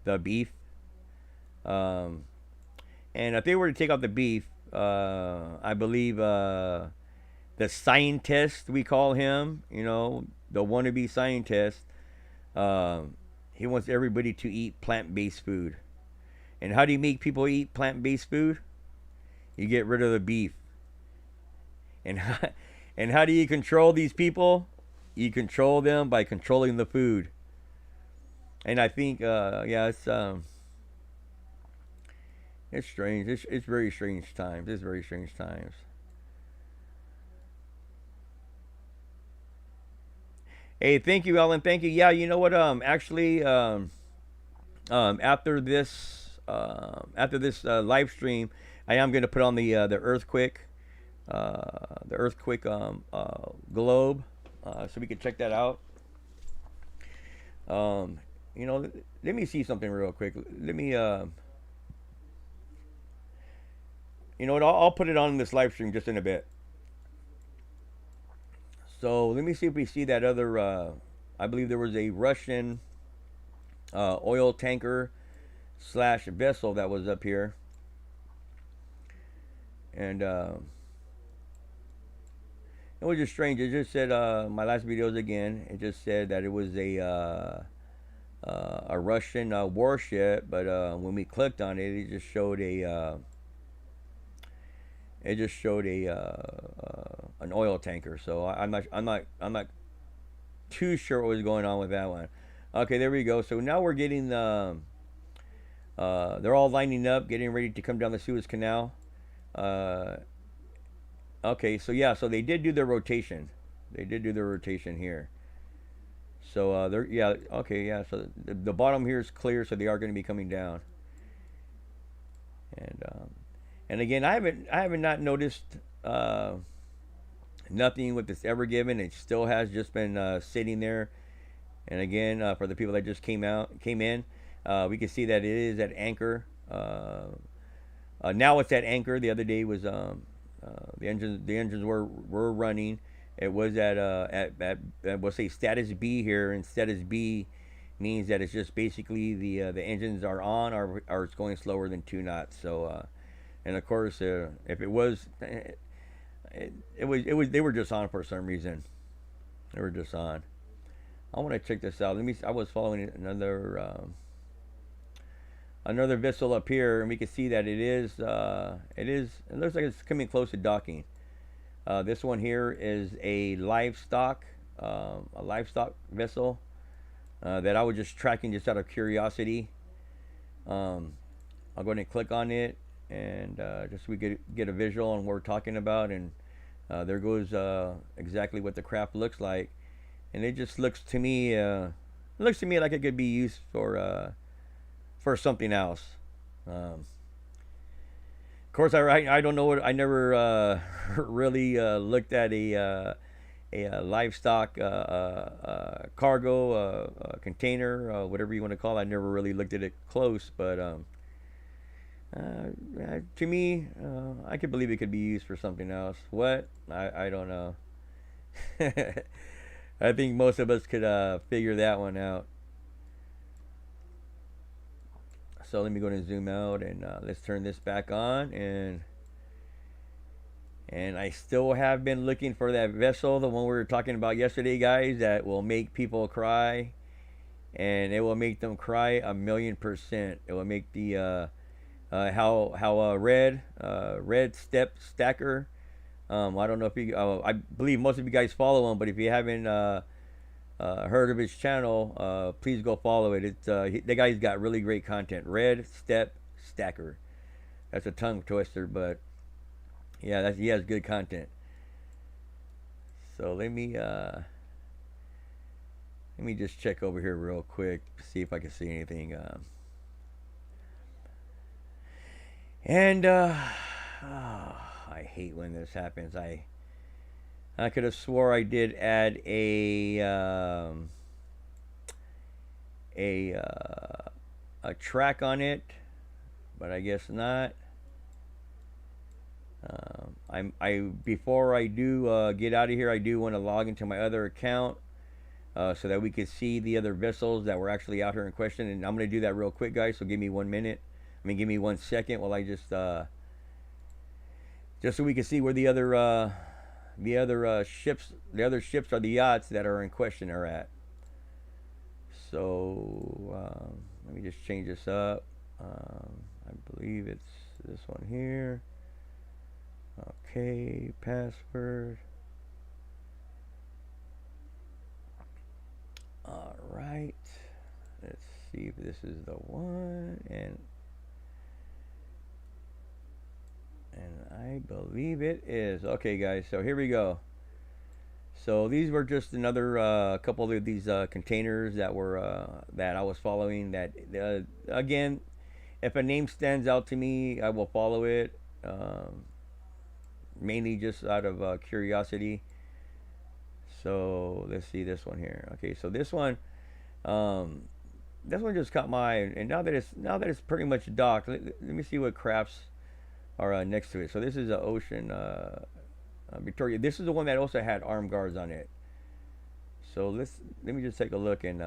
the beef. Um, and if they were to take out the beef, I believe the scientist we call him, the wannabe scientist, um, he wants everybody to eat plant-based food. And how do you make people eat plant-based food? You get rid of the beef. And and how do you control these people? You control them by controlling the food. And I think, yeah, it's strange. It's very strange times. It's very strange times. Hey, thank you, Ellen. Thank you. Yeah, you know what? Actually, after this live stream, I am going to put on the earthquake globe, so we can check that out. Um, let me see something real quick. Let me, you know what? I'll put it on this live stream just in a bit. So let me see if we see that other. I believe there was a Russian oil tanker slash vessel that was up here, and it was just strange. It just said my last videos again. It just said that it was a Russian warship, but when we clicked on it, it just showed a an oil tanker. So I'm not too sure what was going on with that one. Okay, there we go. So now we're getting they're all lining up, getting ready to come down the Suez Canal. Uh, okay, so yeah, so they did do their rotation. They did do their rotation here. So they're yeah okay yeah. So the bottom here is clear, so they are going to be coming down. And again, I haven't not noticed uh, nothing with this Ever Given. It still has just been sitting there. And again, for the people that just came in, we can see that it is at anchor. Now it's at anchor. The other day was the engines were running. It was at we'll say status B here, and status B means that it's just basically the engines are on, or it's going slower than 2 knots. So and of course if it was it was they were just on for some reason. They were just on. I want to check this out. Let me. I was following another vessel up here, and we can see that it looks like it's coming close to docking. This one here is a livestock vessel that I was just tracking just out of curiosity. I'll go ahead and click on it, and just so we get a visual on what we're talking about. And there goes exactly what the craft looks like, and it just looks to me like it could be used for something else. Of course, I don't know what I never really looked at a livestock cargo container, whatever you want to call it. I never really looked at it close, but to me, I could believe it could be used for something else. What? I don't know. I think most of us could figure that one out. So let me go and zoom out, and let's turn this back on. And I still have been looking for that vessel, the one we were talking about yesterday, guys, that will make people cry, and it will make them cry 1,000,000%. It will make the how red step stacker. I don't know if you. I believe most of you guys follow him, but if you haven't heard of his channel, please go follow it. The guy's got really great content. Red Step Stacker. That's a tongue twister, but yeah, he has good content. So let me just check over here real quick, see if I can see anything. And I hate when this happens. I could have swore I did add a track on it, but I guess not. I before I do get out of here, I do want to log into my other account so that we can see the other vessels that were actually out here in question. And I'm gonna do that real quick, guys. So give me 1 minute. Give me 1 second while I just so we can see where the other ships or the yachts that are in question are at. So let me just change this up. I believe it's this one here. Okay, password. All right. Let's see if this is the one, and I believe it is. Okay, guys. So here we go. So these were just another couple of these containers that I was following. That again, if a name stands out to me, I will follow it. Mainly just out of curiosity. So let's see this one here. Okay, so this one just caught my eye, and now that it's pretty much docked, let me see what crafts are next to it. So this is an Ocean Victoria. This is the one that also had armed guards on it. So let me just take a look, and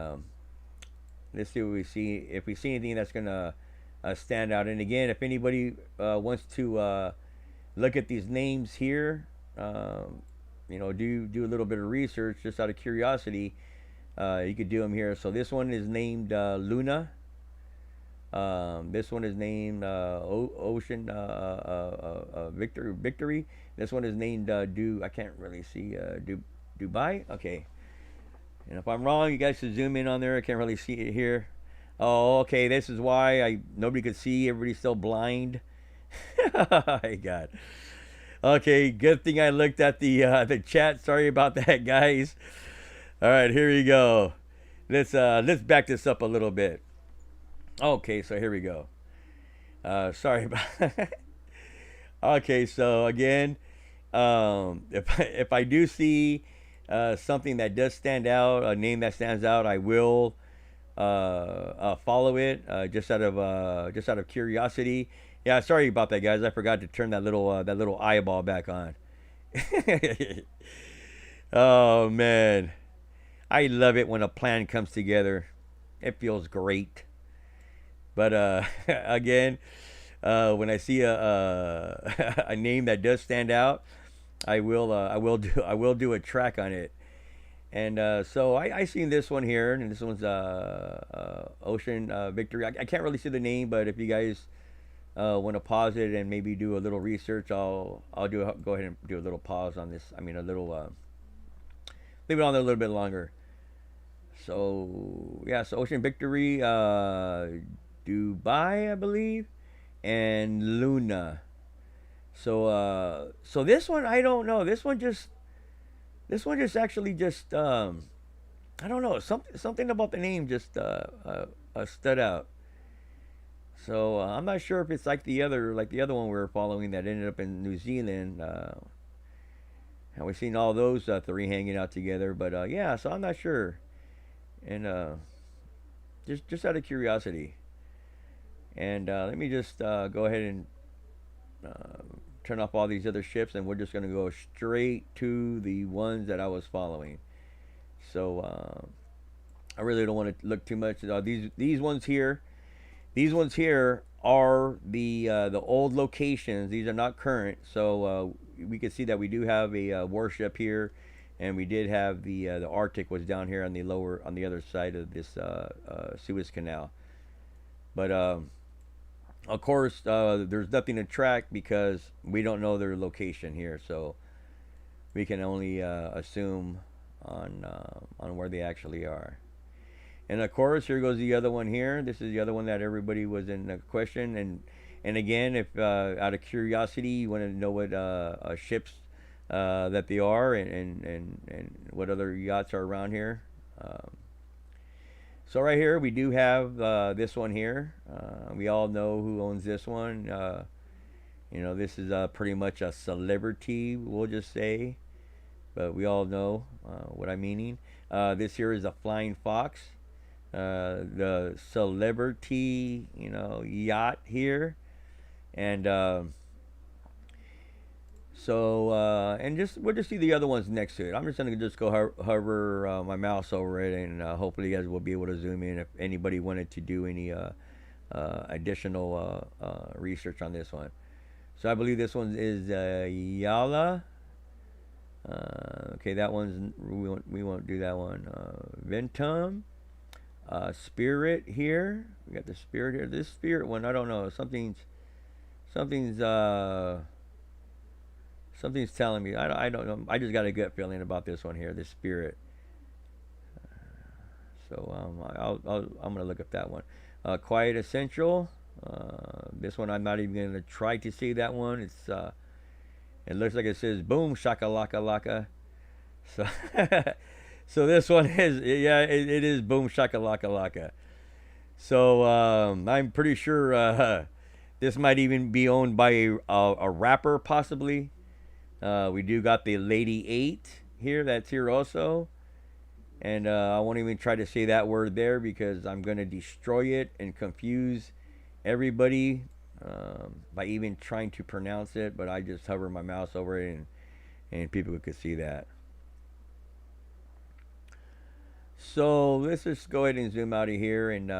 let's see what we see. If we see anything that's gonna stand out. And again, if anybody wants to look at these names here, do a little bit of research just out of curiosity. You could do them here. So this one is named Luna. This one is named Ocean Victory. This one is named I can't really see Dubai. Okay. And if I'm wrong, you guys should zoom in on there. I can't really see it here. Oh, okay. This is why nobody could see. Everybody's still blind. My God. Okay, good thing I looked at the chat. Sorry about that, guys. All right, here we go. Let's back this up a little bit. Okay, so here we go. Sorry about that. Okay, so again, if I do see something that does stand out, a name that stands out, I will follow it just out of curiosity. Yeah, sorry about that, guys. I forgot to turn that little eyeball back on. Oh man, I love it when a plan comes together. It feels great. But again, when I see a name that does stand out, I will do a track on it. And so I seen this one here, and this one's Ocean Victory. I can't really see the name, but if you guys want to pause it and maybe do a little research, go ahead and do a little pause on this. I mean, a little leave it on there a little bit longer. So yeah, so Ocean Victory, Dubai, I believe, and Luna. So so this one I don't know. This one just actually just I don't know, something about the name just stood out. So I'm not sure if it's like the other one we were following that ended up in New Zealand. And we've seen all those three hanging out together, but yeah, so I'm not sure. And just out of curiosity, and let me just go ahead and uh, turn off all these other ships, and we're just gonna go straight to the ones that I was following. So I really don't want to look too much. These ones here, these ones here are the old locations. These are not current. So we can see that we do have a warship here, and we did have the Arctic was down here on the lower on the other side of this Suez Canal. But of course, there's nothing to track because we don't know their location here. So we can only assume on where they actually are. And of course, here goes the other one here. This is the other one that everybody was in question. And again, if out of curiosity you want to know what ships that they are and what other yachts are around here. So right here we do have this one here. We all know who owns this one. You know, this is pretty much a celebrity, we'll just say, but we all know what I'm meaning. This here is a Flying Fox, the celebrity, you know, yacht here, and so and just we'll just see the other ones next to it. I'm just gonna just go hover my mouse over it, and hopefully you guys will be able to zoom in if anybody wanted to do any additional research on this one. So I believe this one is Yala. Okay, that one's we won't do that one. Ventum, Spirit here. We got the Spirit here. This Spirit one, I don't know. Something's something's telling me. I don't know. I just got a gut feeling about this one here. This Spirit. So I'm gonna look up that one. Quiet Essential. This one I'm not even gonna try to see that one. It looks like it says boom shaka laka laka. So so this one is yeah it is boom shaka laka laka. So I'm pretty sure this might even be owned by a rapper possibly. We do got the Lady 8 here. That's here also. And I won't even try to say that word there because I'm going to destroy it and confuse everybody by even trying to pronounce it. But I just hover my mouse over it and people could see that. So let's just go ahead and zoom out of here. And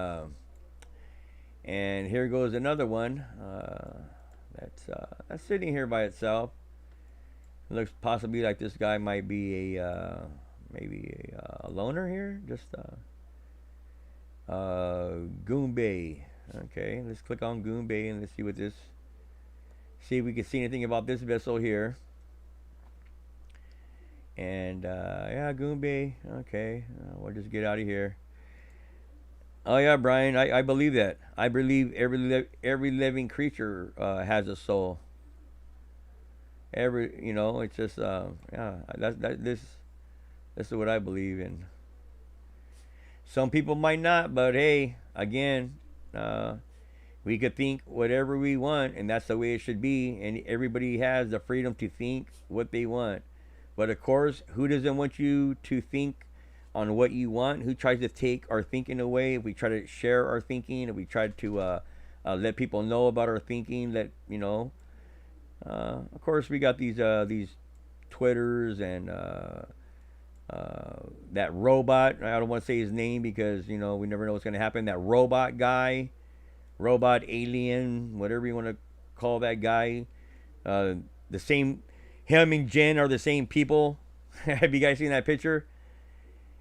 here goes another one that's sitting here by itself. It looks possibly like this guy might be a maybe a loner here. Just Goombay. Okay, let's click on Goombay and let's see what this. See if we can see anything about this vessel here. And yeah, Goombay. Okay, we'll just get out of here. Oh yeah, Brian, I believe that. I believe every living creature has a soul. Every it's just yeah. This is what I believe in. Some people might not, but hey, again, we could think whatever we want, and that's the way it should be. And everybody has the freedom to think what they want. But of course, who doesn't want you to think on what you want, who tries to take our thinking away. If we try to share our thinking, if we try to let people know about our thinking, of course, we got these Twitters and that robot. I don't want to say his name because we never know what's going to happen. That robot guy, robot alien, whatever you want to call that guy. The same, him and Jen are the same people. Have you guys seen that picture?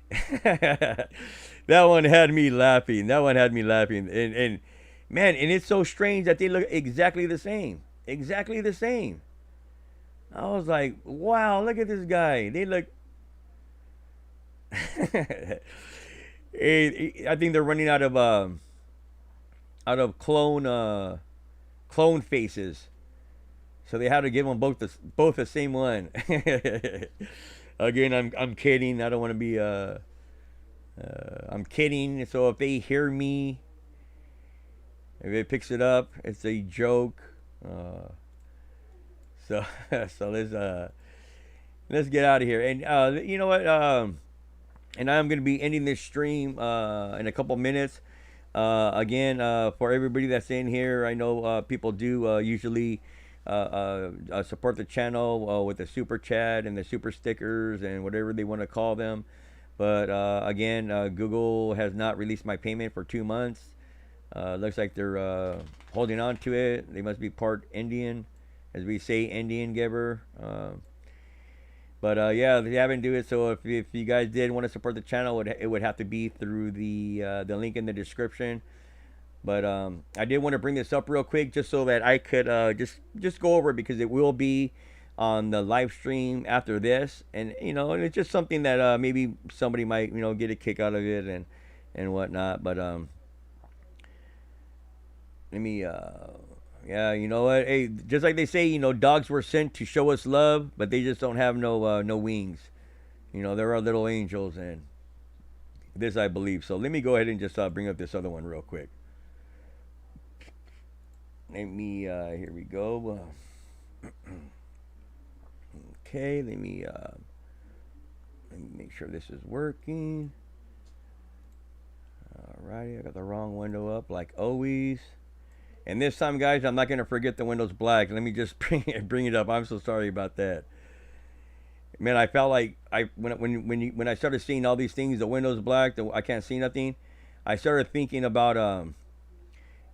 That one had me laughing. That one had me laughing. And man, and it's so strange that they look exactly the same. Exactly the same. I was like, wow, look at this guy. They look. I think they're running out of clone faces, so they had to give them both the same one. Again, I'm kidding. I don't want to be I'm kidding. So if they hear me, if it picks it up, it's a joke. So so let's get out of here. And you know what? And I'm gonna be ending this stream in a couple minutes. Again, for everybody that's in here, I know people do usually support the channel with the super chat and the super stickers and whatever they want to call them. But again, Google has not released my payment for 2 months. Looks like they're holding on to it. They must be part Indian, as we say, Indian giver. But yeah, they haven't do it. So if you guys did want to support the channel, it would have to be through the link in the description. But I did want to bring this up real quick just so that I could just go over it, because it will be on the live stream after this, and and it's just something that maybe somebody might get a kick out of it and whatnot. But let me yeah, you know what? Hey, just like they say, dogs were sent to show us love, but they just don't have no wings. There are little angels, and this I believe. So let me go ahead and just bring up this other one real quick. Let me here we go. Okay, let me make sure this is working. Alrighty, I got the wrong window up like always. And this time, guys, I'm not gonna forget the Windows black. Let me just bring it up. I'm so sorry about that. Man, I felt like when I started seeing all these things, the Windows black, I can't see nothing. I started thinking about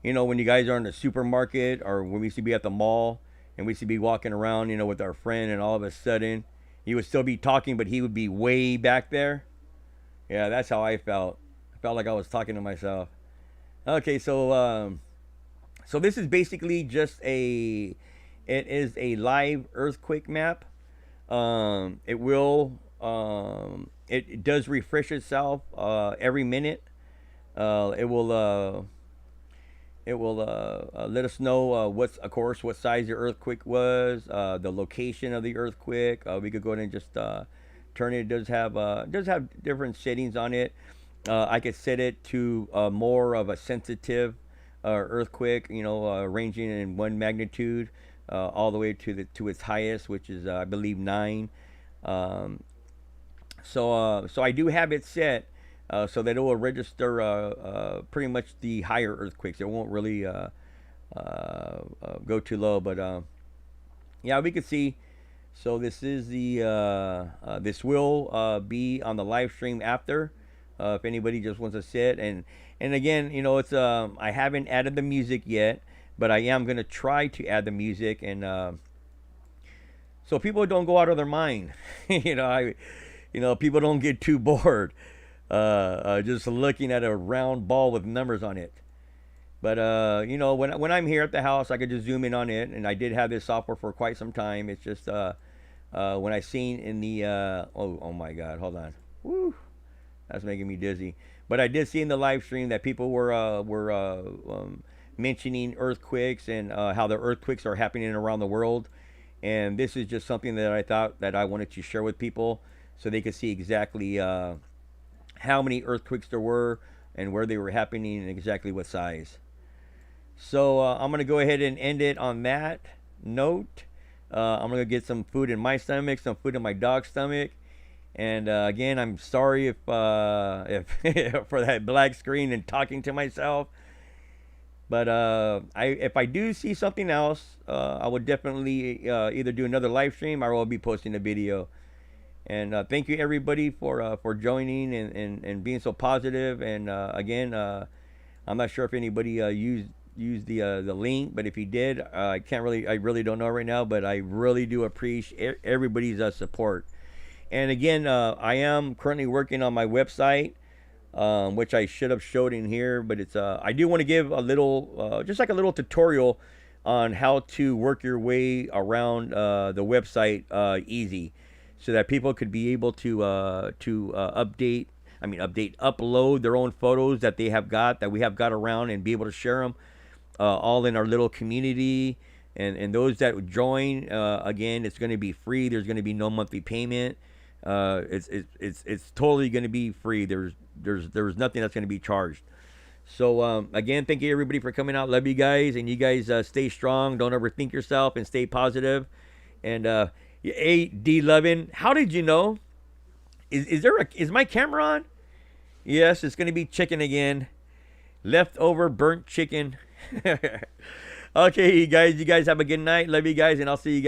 when you guys are in the supermarket, or when we used to be at the mall and we used to be walking around, with our friend, and all of a sudden he would still be talking, but he would be way back there. Yeah, that's how I felt. I felt like I was talking to myself. Okay, so this is basically just it is a live earthquake map. It does refresh itself every minute. It will let us know what size the earthquake was, the location of the earthquake. We could go ahead and just turn it. It does have different settings on it. I could set it to more of a sensitive earthquake, ranging in 1 magnitude all the way to its highest, which is I believe 9. So I do have it set so that it will register pretty much the higher earthquakes. It won't really go too low, but yeah, we could see. So this is this will be on the live stream after. If anybody just wants to sit, and again, it's I haven't added the music yet, but I am gonna try to add the music, and so people don't go out of their mind. People don't get too bored just looking at a round ball with numbers on it. But when I'm here at the house, I could just zoom in on it, and I did have this software for quite some time. It's just when I seen in the oh my God, hold on, woo. That's making me dizzy. But I did see in the live stream that people were mentioning earthquakes, and how the earthquakes are happening around the world. And this is just something that I thought that I wanted to share with people, so they could see exactly how many earthquakes there were and where they were happening and exactly what size. So I'm going to go ahead and end it on that note. I'm going to get some food in my stomach, some food in my dog's stomach. And again, I'm sorry if for that black screen and talking to myself. But if I do see something else, I will definitely either do another live stream or I will be posting a video. And thank you everybody for joining and being so positive. And again, I'm not sure if anybody used the link, but if you did, I really don't know right now. But I really do appreciate everybody's support. And again, I am currently working on my website, which I should have showed in here. But it's I do want to give a little, just like a little tutorial on how to work your way around the website easy, so that people could be able to update. I mean, upload their own photos that we have got around, and be able to share them all in our little community. And those that join, again, it's going to be free. There's going to be no monthly payment. It's totally going to be free. There's nothing that's going to be charged. So again, thank you everybody for coming out. Love you guys, and you guys stay strong. Don't overthink yourself, and stay positive. And hey, D11, how did you know? Is my camera on? Yes, it's going to be chicken again. Leftover burnt chicken. Okay, you guys have a good night. Love you guys, and I'll see you guys.